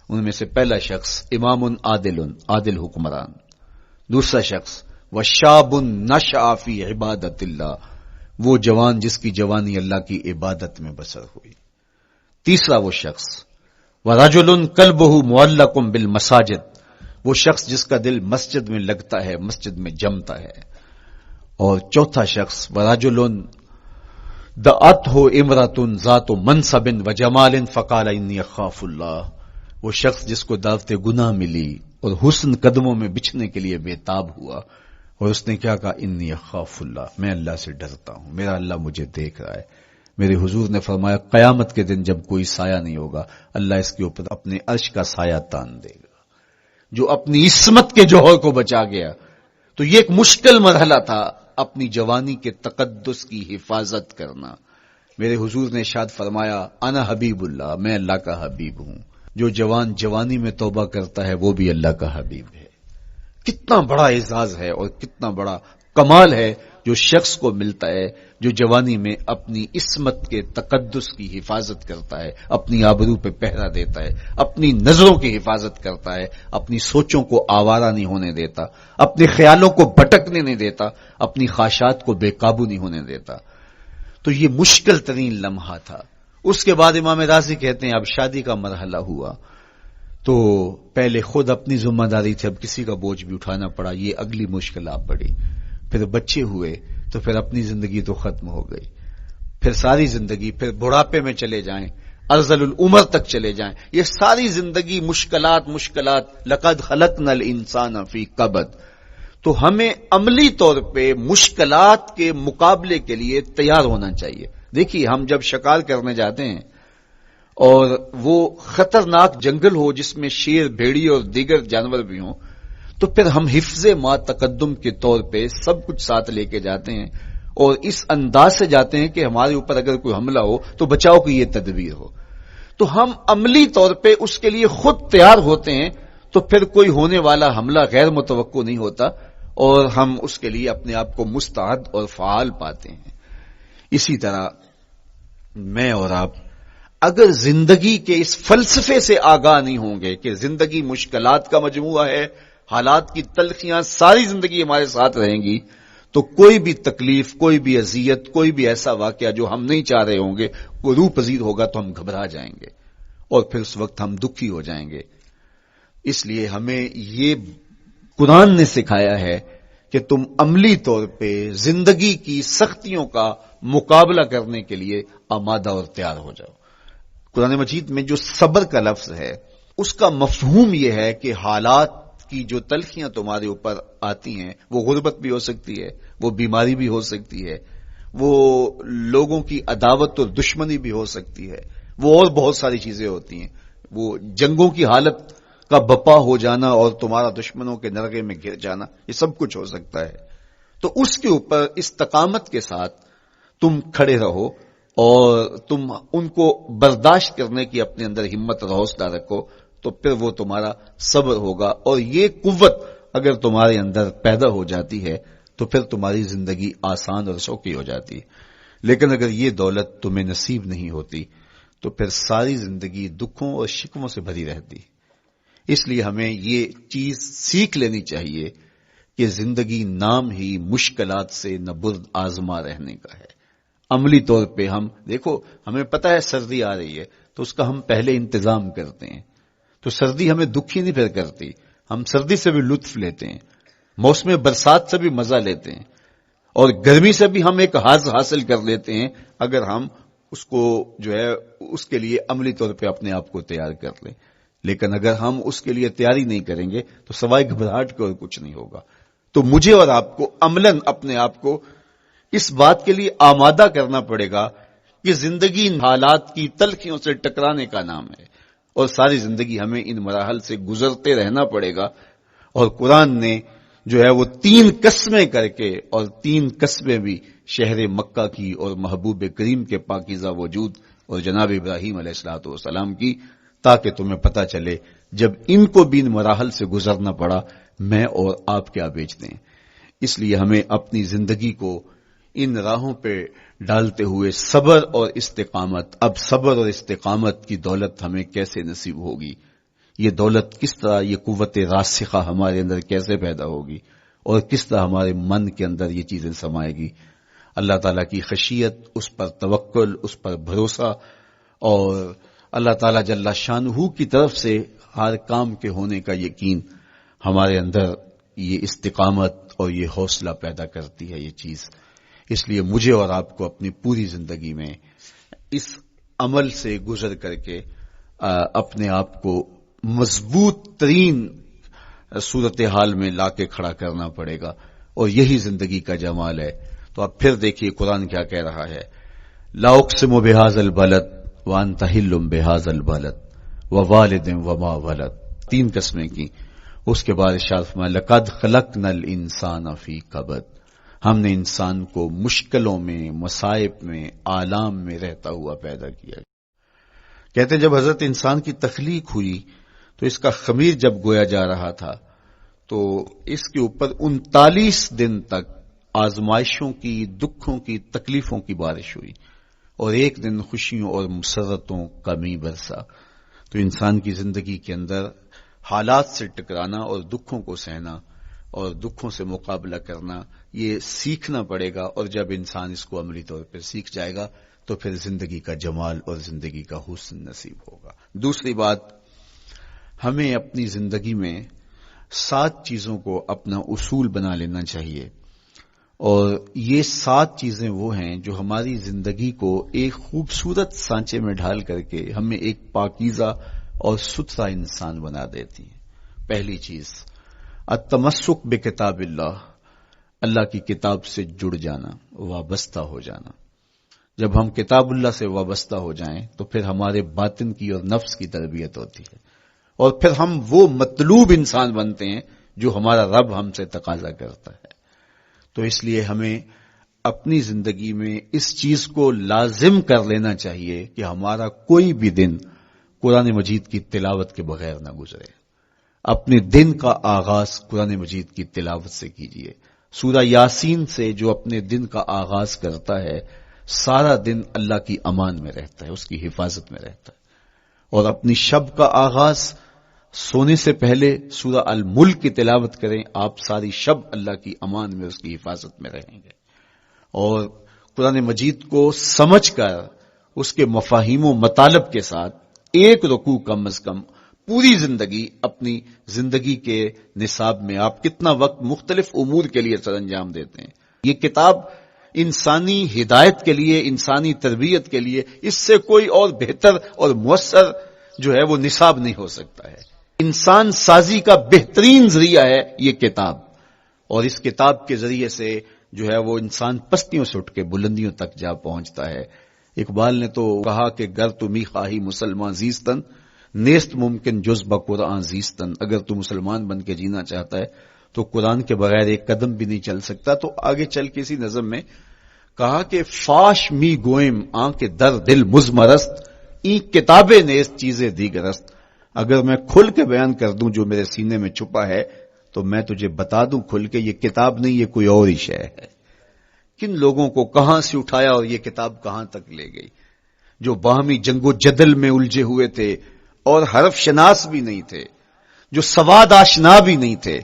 ان میں سے پہلا شخص امام عادل حکمران، دوسرا شخص وشاب نشأ فی عبادت اللہ، وہ جوان جس کی جوانی اللہ کی عبادت میں بسر ہوئی، تیسرا وہ شخص ورجل قلبہ معلق بالمساجد، وہ شخص جس کا دل مسجد میں لگتا ہے، مسجد میں جمتا ہے، اور چوتھا شخص ورجل دعتہ امرأۃ ذات منصب وجمال فقال انی اخاف اللہ، وہ شخص جس کو دعوت گناہ ملی اور حسن قدموں میں بچھنے کے لیے بےتاب ہوا، اور اس نے کیا کہا، انی اخاف اللہ، میں اللہ سے ڈرتا ہوں، میرا اللہ مجھے دیکھ رہا ہے۔ میرے حضور نے فرمایا قیامت کے دن جب کوئی سایہ نہیں ہوگا، اللہ اس کے اوپر اپنے عرش کا سایہ تان دے گا، جو اپنی عصمت کے جوہر کو بچا گیا۔ تو یہ ایک مشکل مرحلہ تھا، اپنی جوانی کے تقدس کی حفاظت کرنا۔ میرے حضور نے ارشاد فرمایا انا حبیب اللہ، میں اللہ کا حبیب ہوں، جو جوان جوانی میں توبہ کرتا ہے وہ بھی اللہ کا حبیب ہے۔ کتنا بڑا اعزاز ہے اور کتنا بڑا کمال ہے جو شخص کو ملتا ہے جو جوانی میں اپنی عصمت کے تقدس کی حفاظت کرتا ہے، اپنی آبرو پہ پہرا دیتا ہے، اپنی نظروں کی حفاظت کرتا ہے، اپنی سوچوں کو آوارہ نہیں ہونے دیتا، اپنے خیالوں کو بھٹکنے نہیں دیتا، اپنی خواہشات کو بے قابو نہیں ہونے دیتا۔ تو یہ مشکل ترین لمحہ تھا۔ اس کے بعد امام راضی کہتے ہیں اب شادی کا مرحلہ ہوا، تو پہلے خود اپنی ذمہ داری تھی، اب کسی کا بوجھ بھی اٹھانا پڑا، یہ اگلی مشکل آ پڑی۔ پھر بچے ہوئے تو پھر اپنی زندگی تو ختم ہو گئی، پھر ساری زندگی، پھر بڑھاپے میں چلے جائیں، ارذل العمر تک چلے جائیں، یہ ساری زندگی مشکلات، لقد خلقنا الانسان فی کبد۔ تو ہمیں عملی طور پہ مشکلات کے مقابلے کے لیے تیار ہونا چاہیے۔ دیکھیے ہم جب شکار کرنے جاتے ہیں اور وہ خطرناک جنگل ہو جس میں شیر، بھیڑی اور دیگر جانور بھی ہوں، تو پھر ہم حفظ ما تقدم کے طور پہ سب کچھ ساتھ لے کے جاتے ہیں اور اس انداز سے جاتے ہیں کہ ہمارے اوپر اگر کوئی حملہ ہو تو بچاؤ کی یہ تدبیر ہو۔ تو ہم عملی طور پہ اس کے لیے خود تیار ہوتے ہیں، تو پھر کوئی ہونے والا حملہ غیر متوقع نہیں ہوتا اور ہم اس کے لیے اپنے آپ کو مستعد اور فعال پاتے ہیں۔ اسی طرح میں اور آپ اگر زندگی کے اس فلسفے سے آگاہ نہیں ہوں گے کہ زندگی مشکلات کا مجموعہ ہے، حالات کی تلخیاں ساری زندگی ہمارے ساتھ رہیں گی، تو کوئی بھی تکلیف، کوئی بھی اذیت، کوئی بھی ایسا واقعہ جو ہم نہیں چاہ رہے ہوں گے وہ روح پذیر ہوگا تو ہم گھبرا جائیں گے اور پھر اس وقت ہم دکھی ہو جائیں گے۔ اس لیے ہمیں یہ قرآن نے سکھایا ہے کہ تم عملی طور پہ زندگی کی سختیوں کا مقابلہ کرنے کے لیے آمادہ اور تیار ہو جاؤ۔ قرآن مجید میں جو صبر کا لفظ ہے اس کا مفہوم یہ ہے کہ حالات کی جو تلخیاں تمہارے اوپر آتی ہیں، وہ غربت بھی ہو سکتی ہے، وہ بیماری بھی ہو سکتی ہے، وہ لوگوں کی عداوت اور دشمنی بھی ہو سکتی ہے، وہ اور بہت ساری چیزیں ہوتی ہیں، وہ جنگوں کی حالت کا بپا ہو جانا اور تمہارا دشمنوں کے نرغے میں گر جانا، یہ سب کچھ ہو سکتا ہے۔ تو اس کے اوپر استقامت کے ساتھ تم کھڑے رہو اور تم ان کو برداشت کرنے کی اپنے اندر ہمت اور حوصلہ رکھو، تو پھر وہ تمہارا صبر ہوگا، اور یہ قوت اگر تمہارے اندر پیدا ہو جاتی ہے تو پھر تمہاری زندگی آسان اور شوقی ہو جاتی ہے۔ لیکن اگر یہ دولت تمہیں نصیب نہیں ہوتی تو پھر ساری زندگی دکھوں اور شکووں سے بھری رہتی۔ اس لیے ہمیں یہ چیز سیکھ لینی چاہیے کہ زندگی نام ہی مشکلات سے نبرد آزما رہنے کا ہے۔ عملی طور پہ ہم دیکھو، ہمیں پتہ ہے سردی آ رہی ہے تو اس کا ہم پہلے انتظام کرتے ہیں، تو سردی ہمیں دکھی نہیں پھر کرتی، ہم سردی سے بھی لطف لیتے ہیں، موسم برسات سے بھی مزہ لیتے ہیں، اور گرمی سے بھی ہم ایک حاز حاصل کر لیتے ہیں اگر ہم اس کو جو ہے اس کے لیے عملی طور پہ اپنے آپ کو تیار کر لیں۔ لیکن اگر ہم اس کے لیے تیاری نہیں کریں گے تو سوائے گھبراہٹ کے اور کچھ نہیں ہوگا۔ تو مجھے اور آپ کو عملاً اپنے آپ کو اس بات کے لیے آمادہ کرنا پڑے گا کہ زندگی ان حالات کی تلخیوں سے ٹکرانے کا نام ہے، اور ساری زندگی ہمیں ان مراحل سے گزرتے رہنا پڑے گا۔ اور قرآن نے جو ہے وہ 3 قسمیں کر کے، اور 3 قسمیں بھی شہر مکہ کی اور محبوب کریم کے پاکیزہ وجود اور جناب ابراہیم علیہ الصلوۃ والسلام کی، تاکہ تمہیں پتہ چلے جب ان کو بھی ان مراحل سے گزرنا پڑا میں اور آپ کیا بیچتے ہیں۔ اس لیے ہمیں اپنی زندگی کو ان راہوں پہ ڈالتے ہوئے صبر اور استقامت، اب صبر اور استقامت کی دولت ہمیں کیسے نصیب ہوگی، یہ دولت کس طرح، یہ قوت راسخہ ہمارے اندر کیسے پیدا ہوگی، اور کس طرح ہمارے من کے اندر یہ چیزیں سمائے گی۔ اللہ تعالیٰ کی خشیت، اس پر توکل، اس پر بھروسہ، اور اللہ تعالیٰ جل شانہ کی طرف سے ہر کام کے ہونے کا یقین ہمارے اندر یہ استقامت اور یہ حوصلہ پیدا کرتی ہے یہ چیز۔ اس لیے مجھے اور آپ کو اپنی پوری زندگی میں اس عمل سے گزر کر کے اپنے آپ کو مضبوط ترین صورتحال میں لا کے کھڑا کرنا پڑے گا، اور یہی زندگی کا جمال ہے۔ تو اب پھر دیکھیے قرآن کیا کہہ رہا ہے، لا اقسم بہذا البلد وانت حل بہذا البلد ووالد وما ولد، 3 قسمیں کی۔ اس کے بعد ارشاد فرمایا لقد خلقنا الانسان فی کبد، ہم نے انسان کو مشکلوں میں، مصائب میں، آلام میں رہتا ہوا پیدا کیا۔ کہتے ہیں جب حضرت انسان کی تخلیق ہوئی تو اس کا خمیر جب گویا جا رہا تھا تو اس کے اوپر 39 دن تک آزمائشوں کی، دکھوں کی، تکلیفوں کی بارش ہوئی، اور 1 دن خوشیوں اور مسرتوں کا می برسا۔ تو انسان کی زندگی کے اندر حالات سے ٹکرانا اور دکھوں کو سہنا اور دکھوں سے مقابلہ کرنا یہ سیکھنا پڑے گا، اور جب انسان اس کو عملی طور پر سیکھ جائے گا تو پھر زندگی کا جمال اور زندگی کا حسن نصیب ہوگا۔ دوسری بات، ہمیں اپنی زندگی میں 7 چیزوں کو اپنا اصول بنا لینا چاہیے، اور یہ 7 چیزیں وہ ہیں جو ہماری زندگی کو ایک خوبصورت سانچے میں ڈھال کر کے ہمیں ایک پاکیزہ اور ستھرا انسان بنا دیتی ہیں۔ پہلی چیز، التمسک بکتاب اللہ، اللہ کی کتاب سے جڑ جانا، وابستہ ہو جانا۔ جب ہم کتاب اللہ سے وابستہ ہو جائیں تو پھر ہمارے باطن کی اور نفس کی تربیت ہوتی ہے، اور پھر ہم وہ مطلوب انسان بنتے ہیں جو ہمارا رب ہم سے تقاضا کرتا ہے۔ تو اس لیے ہمیں اپنی زندگی میں اس چیز کو لازم کر لینا چاہیے کہ ہمارا کوئی بھی دن قرآن مجید کی تلاوت کے بغیر نہ گزرے۔ اپنے دن کا آغاز قرآن مجید کی تلاوت سے کیجیے۔ سورہ یاسین سے جو اپنے دن کا آغاز کرتا ہے، سارا دن اللہ کی امان میں رہتا ہے، اس کی حفاظت میں رہتا ہے، اور اپنی شب کا آغاز سونے سے پہلے سورہ الملک کی تلاوت کریں، آپ ساری شب اللہ کی امان میں، اس کی حفاظت میں رہیں گے۔ اور قرآن مجید کو سمجھ کر اس کے مفاہیم و مطالب کے ساتھ ایک رکوع کم از کم پوری زندگی، اپنی زندگی کے نصاب میں آپ کتنا وقت مختلف امور کے لیے سر انجام دیتے ہیں۔ یہ کتاب انسانی ہدایت کے لیے، انسانی تربیت کے لیے، اس سے کوئی اور بہتر اور مؤثر جو ہے وہ نصاب نہیں ہو سکتا ہے۔ انسان سازی کا بہترین ذریعہ ہے یہ کتاب، اور اس کتاب کے ذریعے سے جو ہے وہ انسان پستیوں سے اٹھ کے بلندیوں تک جا پہنچتا ہے۔ اقبال نے تو کہا کہ گر تمی خواہی مسلمان زیستن، نیست ممکن جز بقرآن زیستن۔ اگر تو مسلمان بن کے جینا چاہتا ہے تو قرآن کے بغیر ایک قدم بھی نہیں چل سکتا۔ تو آگے چل کے اسی نظم میں کہا کہ فاش می گوئم آنکھ در دل مزمرست، این کتابیں نیست چیزیں دیگرست۔ اگر میں کھل کے بیان کر دوں جو میرے سینے میں چھپا ہے تو میں تجھے بتا دوں کھل کے یہ کتاب نہیں، یہ کوئی اور ہی شے ہے۔ کن لوگوں کو کہاں سے اٹھایا اور یہ کتاب کہاں تک لے گئی، جو باہمی جنگ و جدل میں الجھے ہوئے تھے اور حرف شناس بھی نہیں تھے، جو سواد آشنا بھی نہیں تھے،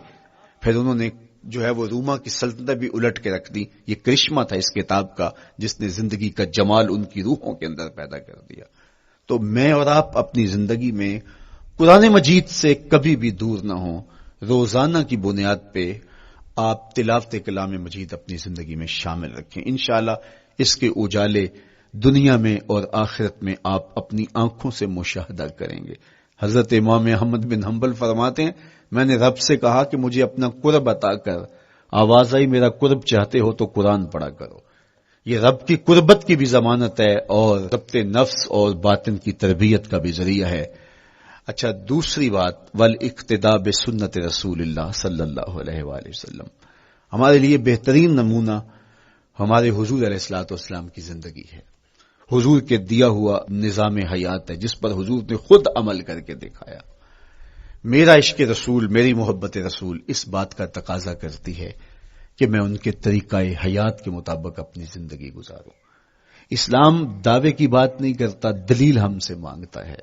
پھر انہوں نے جو ہے وہ روما کی سلطنت بھی الٹ کے رکھ دی۔ یہ کرشمہ تھا اس کتاب کا، جس نے زندگی کا جمال ان کی روحوں کے اندر پیدا کر دیا۔ تو میں اور آپ اپنی زندگی میں قرآن مجید سے کبھی بھی دور نہ ہوں، روزانہ کی بنیاد پہ آپ تلاوت کلام مجید اپنی زندگی میں شامل رکھیں۔ انشاءاللہ اس کے اجالے دنیا میں اور آخرت میں آپ اپنی آنکھوں سے مشاہدہ کریں گے۔ حضرت امام احمد بن حنبل فرماتے ہیں، میں نے رب سے کہا کہ مجھے اپنا قرب عطا کر، آواز آئی میرا قرب چاہتے ہو تو قرآن پڑھا کرو۔ یہ رب کی قربت کی بھی ضمانت ہے اور ضبط نفس اور باطن کی تربیت کا بھی ذریعہ ہے۔ اچھا، دوسری بات، والاقتداء بسنت رسول اللہ صلی اللہ علیہ وآلہ وسلم، ہمارے لیے بہترین نمونہ ہمارے حضور علیہ الصلوۃ والسلام کی زندگی ہے، حضور کے دیا ہوا نظام حیات ہے جس پر حضور نے خود عمل کر کے دکھایا۔ میرا عشق رسول، میری محبت رسول اس بات کا تقاضا کرتی ہے کہ میں ان کے طریقہ حیات کے مطابق اپنی زندگی گزاروں۔ اسلام دعوے کی بات نہیں کرتا، دلیل ہم سے مانگتا ہے۔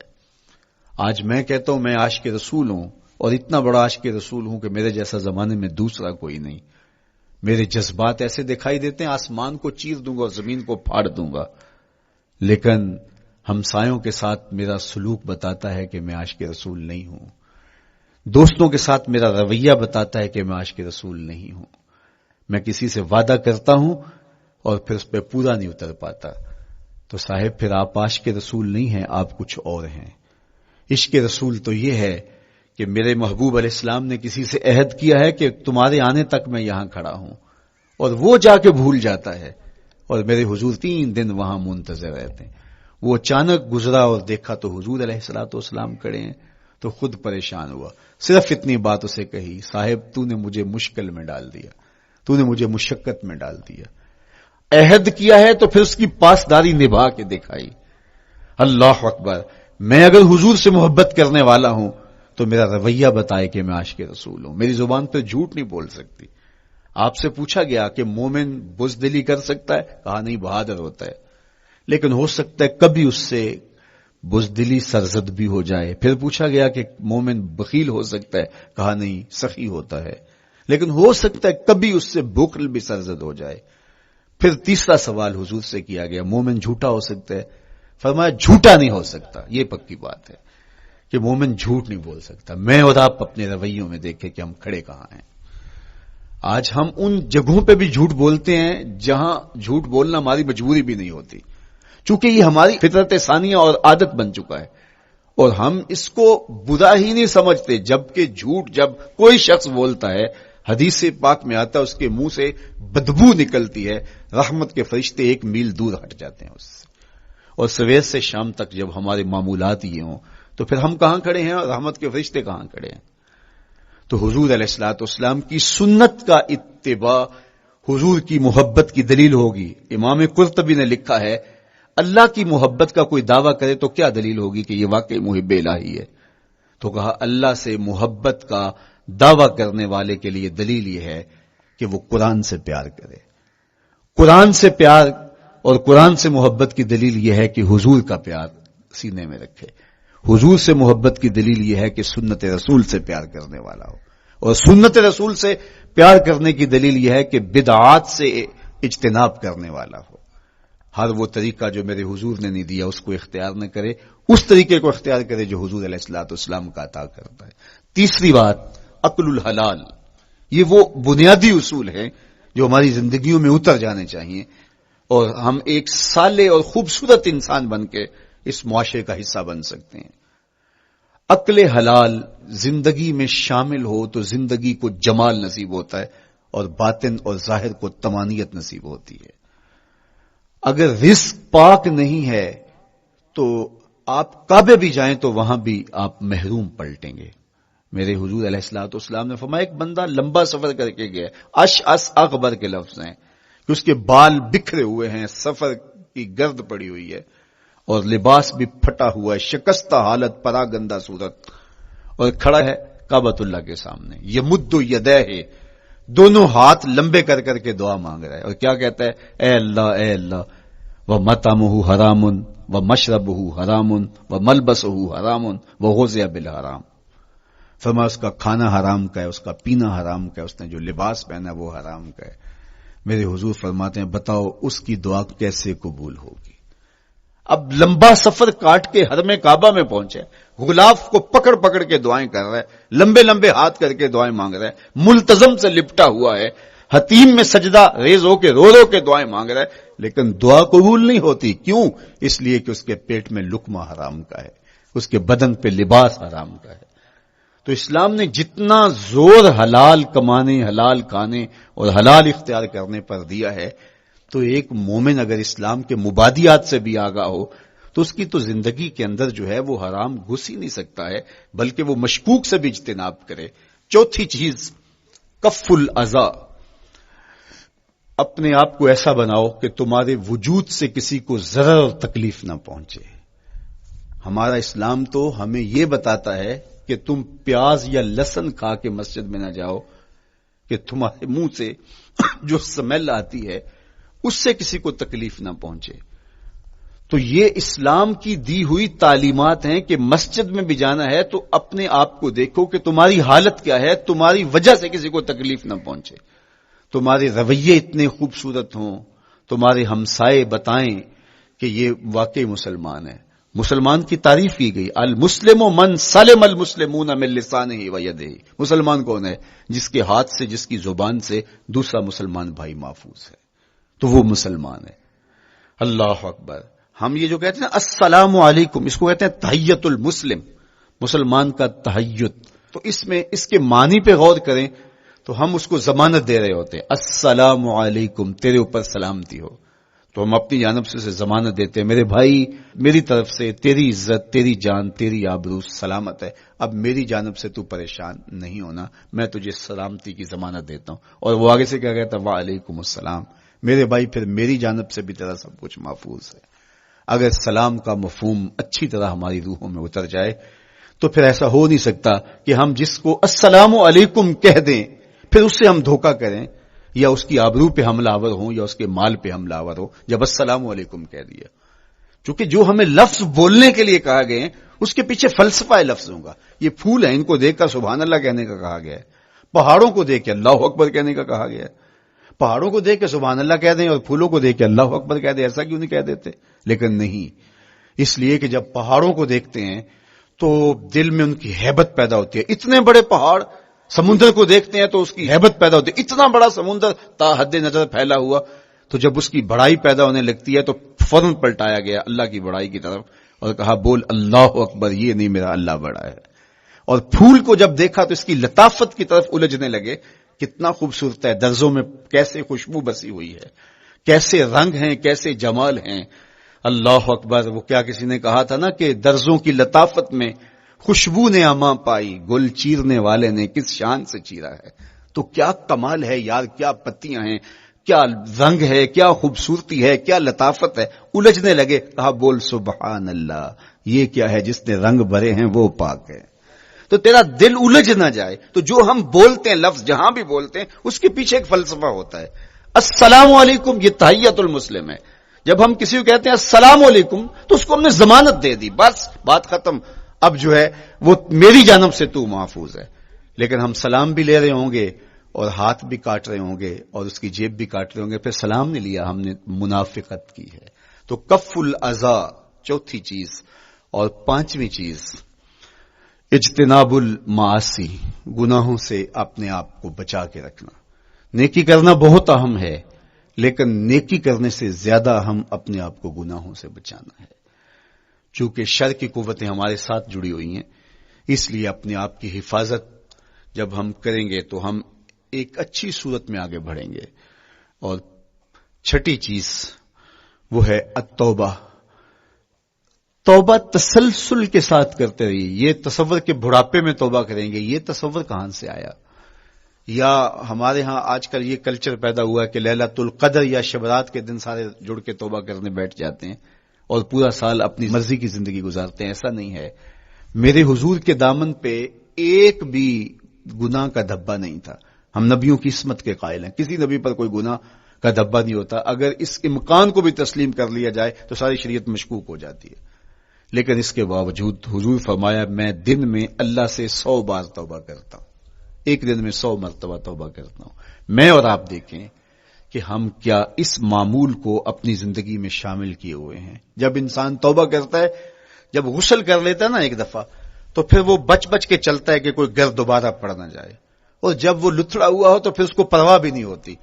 آج میں کہتا ہوں میں عاشق رسول ہوں، اور اتنا بڑا عاشق رسول ہوں کہ میرے جیسا زمانے میں دوسرا کوئی نہیں۔ میرے جذبات ایسے دکھائی دیتے ہیں آسمان کو چیر دوں گا اور زمین کو پھاڑ دوں گا، لیکن ہمسایوں کے ساتھ میرا سلوک بتاتا ہے کہ میں عاشق رسول نہیں ہوں، دوستوں کے ساتھ میرا رویہ بتاتا ہے کہ میں عاشق رسول نہیں ہوں۔ میں کسی سے وعدہ کرتا ہوں اور پھر اس پہ پورا نہیں اتر پاتا، تو صاحب پھر آپ عاشق رسول نہیں ہیں، آپ کچھ اور ہیں۔ عشق رسول تو یہ ہے کہ میرے محبوب علیہ السلام نے کسی سے عہد کیا ہے کہ تمہارے آنے تک میں یہاں کھڑا ہوں، اور وہ جا کے بھول جاتا ہے، اور میرے حضور 3 دن وہاں منتظر رہتے ہیں۔ وہ اچانک گزرا اور دیکھا تو حضور علیہ الصلوۃ والسلام کھڑے ہیں، تو خود پریشان ہوا، صرف اتنی بات اسے کہی، صاحب تو نے مجھے مشکل میں ڈال دیا، تو نے مجھے مشقت میں ڈال دیا۔ عہد کیا ہے تو پھر اس کی پاسداری نبھا کے دکھائی۔ اللہ اکبر، میں اگر حضور سے محبت کرنے والا ہوں تو میرا رویہ بتائے کہ میں عاشق رسول ہوں۔ میری زبان پہ جھوٹ نہیں بول سکتی۔ آپ سے پوچھا گیا کہ مومن بزدلی کر سکتا ہے؟ کہا نہیں، بہادر ہوتا ہے، لیکن ہو سکتا ہے کبھی اس سے بزدلی سرزد بھی ہو جائے۔ پھر پوچھا گیا کہ مومن بخیل ہو سکتا ہے؟ کہا نہیں، سخی ہوتا ہے، لیکن ہو سکتا ہے کبھی اس سے بخل بھی سرزد ہو جائے۔ پھر تیسرا سوال حضور سے کیا گیا، مومن جھوٹا ہو سکتا ہے؟ فرمایا جھوٹا نہیں ہو سکتا، یہ پکی بات ہے کہ مومن جھوٹ نہیں بول سکتا۔ میں اور آپ اپنے رویوں میں دیکھیں کہ ہم کھڑے کہاں ہیں۔ آج ہم ان جگہوں پہ بھی جھوٹ بولتے ہیں جہاں جھوٹ بولنا ہماری مجبوری بھی نہیں ہوتی، چونکہ یہ ہماری فطرت ثانیہ اور عادت بن چکا ہے، اور ہم اس کو برا ہی نہیں سمجھتے۔ جبکہ جھوٹ جب کوئی شخص بولتا ہے، حدیث پاک میں آتا ہے اس کے منہ سے بدبو نکلتی ہے، رحمت کے فرشتے 1 میل دور ہٹ جاتے ہیں اس سے۔ اور سویر سے شام تک جب ہمارے معمولات یہ ہوں تو پھر ہم کہاں کھڑے ہیں اور رحمت کے فرشتے کہاں کھڑے ہیں؟ تو حضور علیہ الصلوۃ والسلام کی سنت کا اتباع حضور کی محبت کی دلیل ہوگی۔ امام قرطبی نے لکھا ہے، اللہ کی محبت کا کوئی دعویٰ کرے تو کیا دلیل ہوگی کہ یہ واقعی محب الہی ہے؟ تو کہا اللہ سے محبت کا دعویٰ کرنے والے کے لیے دلیل یہ ہے کہ وہ قرآن سے پیار کرے۔ قرآن سے پیار اور قرآن سے محبت کی دلیل یہ ہے کہ حضور کا پیار سینے میں رکھے. حضور سے محبت کی دلیل یہ ہے کہ سنت رسول سے پیار کرنے والا ہو, اور سنت رسول سے پیار کرنے کی دلیل یہ ہے کہ بدعات سے اجتناب کرنے والا ہو. ہر وہ طریقہ جو میرے حضور نے نہیں دیا اس کو اختیار نہ کرے, اس طریقے کو اختیار کرے جو حضور علیہ الصلوۃ والسلام کا عطا کرتا ہے. تیسری بات, عقل الحلال. یہ وہ بنیادی اصول ہیں جو ہماری زندگیوں میں اتر جانے چاہیے, اور ہم ایک صالح اور خوبصورت انسان بن کے اس معاشرے کا حصہ بن سکتے ہیں. عقل حلال زندگی میں شامل ہو تو زندگی کو جمال نصیب ہوتا ہے, اور باطن اور ظاہر کو طمانینت نصیب ہوتی ہے. اگر رزق پاک نہیں ہے تو آپ کعبے بھی جائیں تو وہاں بھی آپ محروم پلٹیں گے. میرے حضور علیہ الصلوۃ والسلام نے فرمایا ایک بندہ لمبا سفر کر کے گیا, اشعث اغبر کے لفظ ہیں کہ اس کے بال بکھرے ہوئے ہیں, سفر کی گرد پڑی ہوئی ہے, اور لباس بھی پھٹا ہوا ہے, شکستہ حالت, پرا گندہ صورت, اور کھڑا ہے کعبۃ اللہ کے سامنے. یمد یدیہ, دونوں ہاتھ لمبے کر کر کے دعا مانگ رہا ہے, اور کیا کہتا ہے, اے اللہ ومطعمہ حرام ومشربہ حرام وملبسہ حرام وغذی بالحرام. فرمایا اس کا کھانا حرام کا ہے, اس کا پینا حرام کا ہے, اس نے جو لباس پہنا وہ حرام کا ہے. میرے حضور فرماتے ہیں بتاؤ اس کی دعا کیسے قبول ہوگی. اب لمبا سفر کاٹ کے حرم کعبہ میں پہنچے, غلاف کو پکڑ پکڑ کے دعائیں کر رہا ہے, لمبے لمبے ہاتھ کر کے دعائیں مانگ رہا ہے, ملتزم سے لپٹا ہوا ہے, حتیم میں سجدہ ریز ہو کے رو رو کے دعائیں مانگ رہا ہے, لیکن دعا قبول نہیں ہوتی. کیوں؟ اس لیے کہ اس کے پیٹ میں لقمہ حرام کا ہے, اس کے بدن پہ لباس حرام کا ہے. تو اسلام نے جتنا زور حلال کمانے, حلال کھانے اور حلال اختیار کرنے پر دیا ہے, تو ایک مومن اگر اسلام کے مبادیات سے بھی آگاہ ہو تو اس کی تو زندگی کے اندر جو ہے وہ حرام گھس ہی نہیں سکتا ہے, بلکہ وہ مشکوک سے بھی اجتناب کرے. چوتھی چیز, کف الاذی. اپنے آپ کو ایسا بناؤ کہ تمہارے وجود سے کسی کو ضرر اور تکلیف نہ پہنچے. ہمارا اسلام تو ہمیں یہ بتاتا ہے کہ تم پیاز یا لہسن کھا کے مسجد میں نہ جاؤ کہ تمہارے منہ سے جو سمیل آتی ہے اس سے کسی کو تکلیف نہ پہنچے. تو یہ اسلام کی دی ہوئی تعلیمات ہیں کہ مسجد میں بھی جانا ہے تو اپنے آپ کو دیکھو کہ تمہاری حالت کیا ہے, تمہاری وجہ سے کسی کو تکلیف نہ پہنچے. تمہارے رویے اتنے خوبصورت ہوں, تمہارے ہمسائے بتائیں کہ یہ واقعی مسلمان ہے. مسلمان کی تعریف کی گئی, المسلم من سلم المسلمون من لسانہ و یدہ. مسلمان کون ہے؟ جس کے ہاتھ سے, جس کی زبان سے دوسرا مسلمان بھائی محفوظ ہے, تو وہ مسلمان ہے. اللہ اکبر. ہم یہ جو کہتے ہیں السلام علیکم, اس کو کہتے ہیں تحیت المسلم, مسلمان کا تحیت. تو اس میں اس کے معنی پہ غور کریں تو ہم اس کو ضمانت دے رہے ہوتے ہیں, السلام علیکم, تیرے اوپر سلامتی ہو. تو ہم اپنی جانب سے ضمانت دیتے ہیں میرے بھائی میری طرف سے تیری عزت, تیری جان, تیری آبرو سلامت ہے, اب میری جانب سے تو پریشان نہیں ہونا, میں تجھے سلامتی کی ضمانت دیتا ہوں. اور وہ آگے سے کیا کہتا ہے, وعلیکم السلام. میرے بھائی پھر میری جانب سے بھی تیرا سب کچھ محفوظ ہے. اگر سلام کا مفہوم اچھی طرح ہماری روحوں میں اتر جائے تو پھر ایسا ہو نہیں سکتا کہ ہم جس کو السلام علیکم کہہ دیں پھر اس سے ہم دھوکہ کریں, یا اس کی آبرو پہ حملہ آور ہوں, یا اس کے مال پہ حملہ آور ہو جب السلام علیکم کہہ دیا. چونکہ جو ہمیں لفظ بولنے کے لیے کہا گئے اس کے پیچھے فلسفہ ہے لفظوں کا. یہ پھول ہیں, ان کو دیکھ کر سبحان اللہ کہنے کا کہا گیا ہے. پہاڑوں کو دیکھ کے اللہ اکبر کہنے کا کہا گیا ہے. پہاڑوں کو دیکھ کے سبحان اللہ کہہ دیں اور پھولوں کو دیکھ کے اللہ اکبر کہہ دیں, ایسا کیوں نہیں کہہ دیتے؟ لیکن نہیں, اس لیے کہ جب پہاڑوں کو دیکھتے ہیں تو دل میں ان کی ہیبت پیدا ہوتی ہے. اتنے بڑے پہاڑ, سمندر کو دیکھتے ہیں تو اس کی ہیبت پیدا ہوتی ہے. اتنا بڑا سمندر تا حد نظر پھیلا ہوا, تو جب اس کی بڑائی پیدا ہونے لگتی ہے تو فوراً پلٹایا گیا اللہ کی بڑائی کی طرف اور کہا بول اللہ اکبر, یہ نہیں میرا اللہ بڑا ہے. اور پھول کو جب دیکھا تو اس کی لطافت کی طرف الجھنے لگے, کتنا خوبصورت ہے, درزوں میں کیسے خوشبو بسی ہوئی ہے, کیسے رنگ ہیں, کیسے جمال ہیں. اللہ اکبر. وہ کیا کسی نے کہا تھا نا کہ درزوں کی لطافت میں خوشبو نے اما پائی, گل چیرنے والے نے کس شان سے چیرا ہے. تو کیا کمال ہے یار, کیا پتیاں ہیں, کیا رنگ ہے, کیا خوبصورتی ہے, کیا لطافت ہے. الجھنے لگے, کہا بول سبحان اللہ, یہ کیا ہے جس نے رنگ بھرے ہیں وہ پاک ہے. تو تیرا دل الجھ نہ جائے. تو جو ہم بولتے ہیں لفظ جہاں بھی بولتے ہیں اس کے پیچھے ایک فلسفہ ہوتا ہے. السلام علیکم یہ تحیت المسلم ہے. جب ہم کسی کو کہتے ہیں السلام علیکم تو اس کو ہم نے ضمانت دے دی، بس بات ختم، اب جو ہے وہ میری جانب سے تو محفوظ ہے. لیکن ہم سلام بھی لے رہے ہوں گے اور ہاتھ بھی کاٹ رہے ہوں گے اور اس کی جیب بھی کاٹ رہے ہوں گے، پھر سلام نہیں لیا، ہم نے منافقت کی ہے. تو کف الاذی چوتھی چیز. اور پانچویں چیز اجتناب المعاصی، گناہوں سے اپنے آپ کو بچا کے رکھنا. نیکی کرنا بہت اہم ہے، لیکن نیکی کرنے سے زیادہ ہم اپنے آپ کو گناہوں سے بچانا ہے. چونکہ شر کی قوتیں ہمارے ساتھ جڑی ہوئی ہیں، اس لیے اپنے آپ کی حفاظت جب ہم کریں گے تو ہم ایک اچھی صورت میں آگے بڑھیں گے. اور چھٹی چیز وہ ہے التوبہ. توبہ تسلسل کے ساتھ کرتے رہیے. یہ تصور کے بڑھاپے میں توبہ کریں گے، یہ تصور کہاں سے آیا؟ یا ہمارے ہاں آج کل یہ کلچر پیدا ہوا ہے کہ لیلۃ القدر یا شبرات کے دن سارے جڑ کے توبہ کرنے بیٹھ جاتے ہیں اور پورا سال اپنی مرضی کی زندگی گزارتے ہیں. ایسا نہیں ہے. میرے حضور کے دامن پہ ایک بھی گناہ کا دھبا نہیں تھا. ہم نبیوں کی عصمت کے قائل ہیں، کسی نبی پر کوئی گناہ کا دھبا نہیں ہوتا. اگر اس امکان کو بھی تسلیم کر لیا جائے تو ساری شریعت مشکوک ہو جاتی ہے. لیکن اس کے باوجود حضور فرمایا میں دن میں اللہ سے 100 بار توبہ کرتا ہوں، ایک دن میں 100 مرتبہ توبہ کرتا ہوں. میں اور آپ دیکھیں کہ ہم کیا اس معمول کو اپنی زندگی میں شامل کیے ہوئے ہیں. جب انسان توبہ کرتا ہے، جب غسل کر لیتا ہے نا ایک دفعہ، تو پھر وہ بچ بچ کے چلتا ہے کہ کوئی گرد دوبارہ پڑ نہ جائے. اور جب وہ لتھڑا ہوا ہو تو پھر اس کو پرواہ بھی نہیں ہوتی.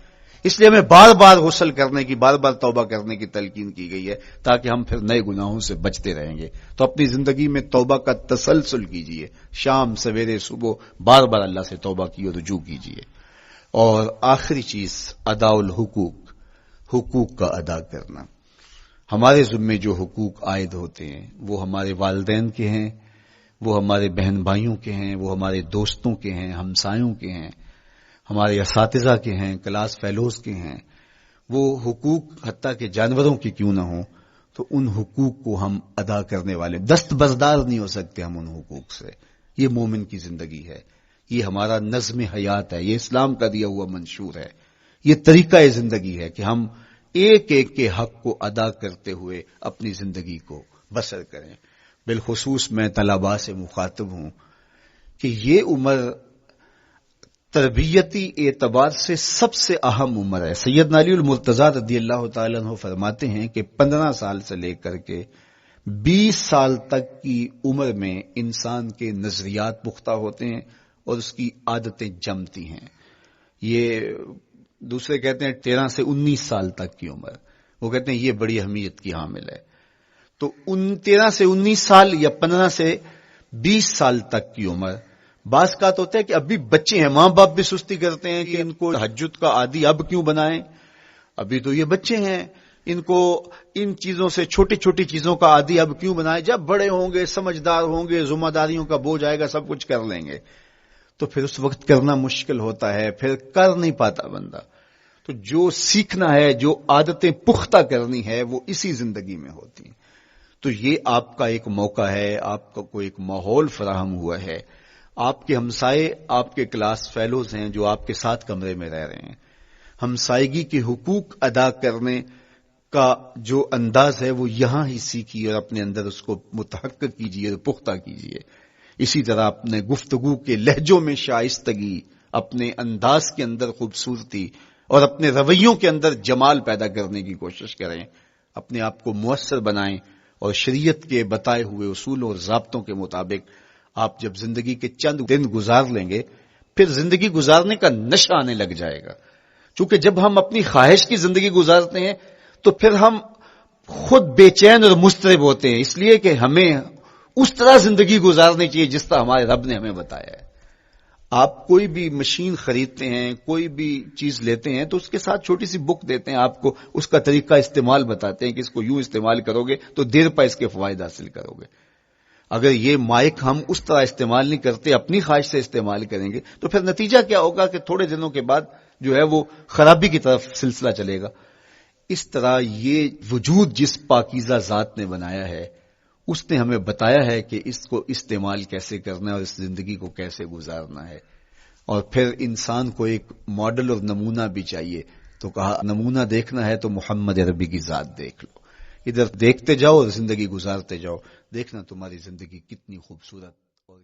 اس لیے ہمیں بار بار غسل کرنے کی، بار بار توبہ کرنے کی تلقین کی گئی ہے تاکہ ہم پھر نئے گناہوں سے بچتے رہیں گے. تو اپنی زندگی میں توبہ کا تسلسل کیجئے، شام سویرے صبح بار بار اللہ سے توبہ کی اور رجوع کیجئے. اور آخری چیز ادا الحقوق، حقوق کا ادا کرنا. ہمارے ذمے جو حقوق عائد ہوتے ہیں وہ ہمارے والدین کے ہیں، وہ ہمارے بہن بھائیوں کے ہیں، وہ ہمارے دوستوں کے ہیں، ہمسایوں کے ہیں، ہمارے اساتذہ کے ہیں، کلاس فیلوز کے ہیں. وہ حقوق حتیٰ کہ جانوروں کی کیوں نہ ہوں تو ان حقوق کو ہم ادا کرنے والے دست بردار نہیں ہو سکتے ہم ان حقوق سے. یہ مومن کی زندگی ہے، یہ ہمارا نظم حیات ہے، یہ اسلام کا دیا ہوا منشور ہے، یہ طریقہ زندگی ہے کہ ہم ایک ایک کے حق کو ادا کرتے ہوئے اپنی زندگی کو بسر کریں. بالخصوص میں طلباء سے مخاطب ہوں کہ یہ عمر تربیتی اعتبار سے سب سے اہم عمر ہے. سیدنا علی المرتضیٰ رضی اللہ تعالیٰ عنہ فرماتے ہیں کہ 15 سال سے لے کر کے 20 سال تک کی عمر میں انسان کے نظریات پختہ ہوتے ہیں اور اس کی عادتیں جمتی ہیں. یہ دوسرے کہتے ہیں 13 سے 19 سال تک کی عمر، وہ کہتے ہیں یہ بڑی اہمیت کی حامل ہے. تو 13 سے 19 سال یا 15 سے 20 سال تک کی عمر بعض کا تو ہوتا ہے کہ ابھی بچے ہیں، ماں باپ بھی سستی کرتے ہیں کہ ان کو تہجد کا عادی اب کیوں بنائیں، ابھی تو یہ بچے ہیں، ان کو ان چیزوں سے چھوٹی چھوٹی چیزوں کا عادی اب کیوں بنائیں، جب بڑے ہوں گے سمجھدار ہوں گے ذمہ داریوں کا بوجھ آئے گا سب کچھ کر لیں گے. تو پھر اس وقت کرنا مشکل ہوتا ہے، پھر کر نہیں پاتا بندہ. تو جو سیکھنا ہے، جو عادتیں پختہ کرنی ہے وہ اسی زندگی میں ہوتی ہیں. تو یہ آپ کا ایک موقع ہے، آپ کو ایک ماحول فراہم ہوا ہے. آپ کے ہمسائے آپ کے کلاس فیلوز ہیں جو آپ کے ساتھ کمرے میں رہ رہے ہیں. ہمسائیگی کے حقوق ادا کرنے کا جو انداز ہے وہ یہاں ہی سیکھیے اور اپنے اندر اس کو متحقق کیجیے اور پختہ کیجیے. اسی طرح اپنے گفتگو کے لہجوں میں شائستگی، اپنے انداز کے اندر خوبصورتی اور اپنے رویوں کے اندر جمال پیدا کرنے کی کوشش کریں. اپنے آپ کو مؤثر بنائیں اور شریعت کے بتائے ہوئے اصولوں اور ضابطوں کے مطابق آپ جب زندگی کے چند دن گزار لیں گے پھر زندگی گزارنے کا نشہ آنے لگ جائے گا. چونکہ جب ہم اپنی خواہش کی زندگی گزارتے ہیں تو پھر ہم خود بے چین اور مضطرب ہوتے ہیں، اس لیے کہ ہمیں اس طرح زندگی گزارنی چاہیے جس طرح ہمارے رب نے ہمیں بتایا ہے. آپ کوئی بھی مشین خریدتے ہیں، کوئی بھی چیز لیتے ہیں تو اس کے ساتھ چھوٹی سی بک دیتے ہیں، آپ کو اس کا طریقہ استعمال بتاتے ہیں کہ اس کو یوں استعمال کرو گے تو دیر پا اس کے فوائد حاصل کرو گے. اگر یہ مائک ہم اس طرح استعمال نہیں کرتے، اپنی خواہش سے استعمال کریں گے تو پھر نتیجہ کیا ہوگا کہ تھوڑے دنوں کے بعد جو ہے وہ خرابی کی طرف سلسلہ چلے گا. اس طرح یہ وجود جس پاکیزہ ذات نے بنایا ہے اس نے ہمیں بتایا ہے کہ اس کو استعمال کیسے کرنا ہے اور اس زندگی کو کیسے گزارنا ہے. اور پھر انسان کو ایک ماڈل اور نمونہ بھی چاہیے تو کہا نمونہ دیکھنا ہے تو محمد عربی کی ذات دیکھ لو، ادھر دیکھتے جاؤ اور زندگی گزارتے جاؤ، دیکھنا تمہاری زندگی کتنی خوبصورت اور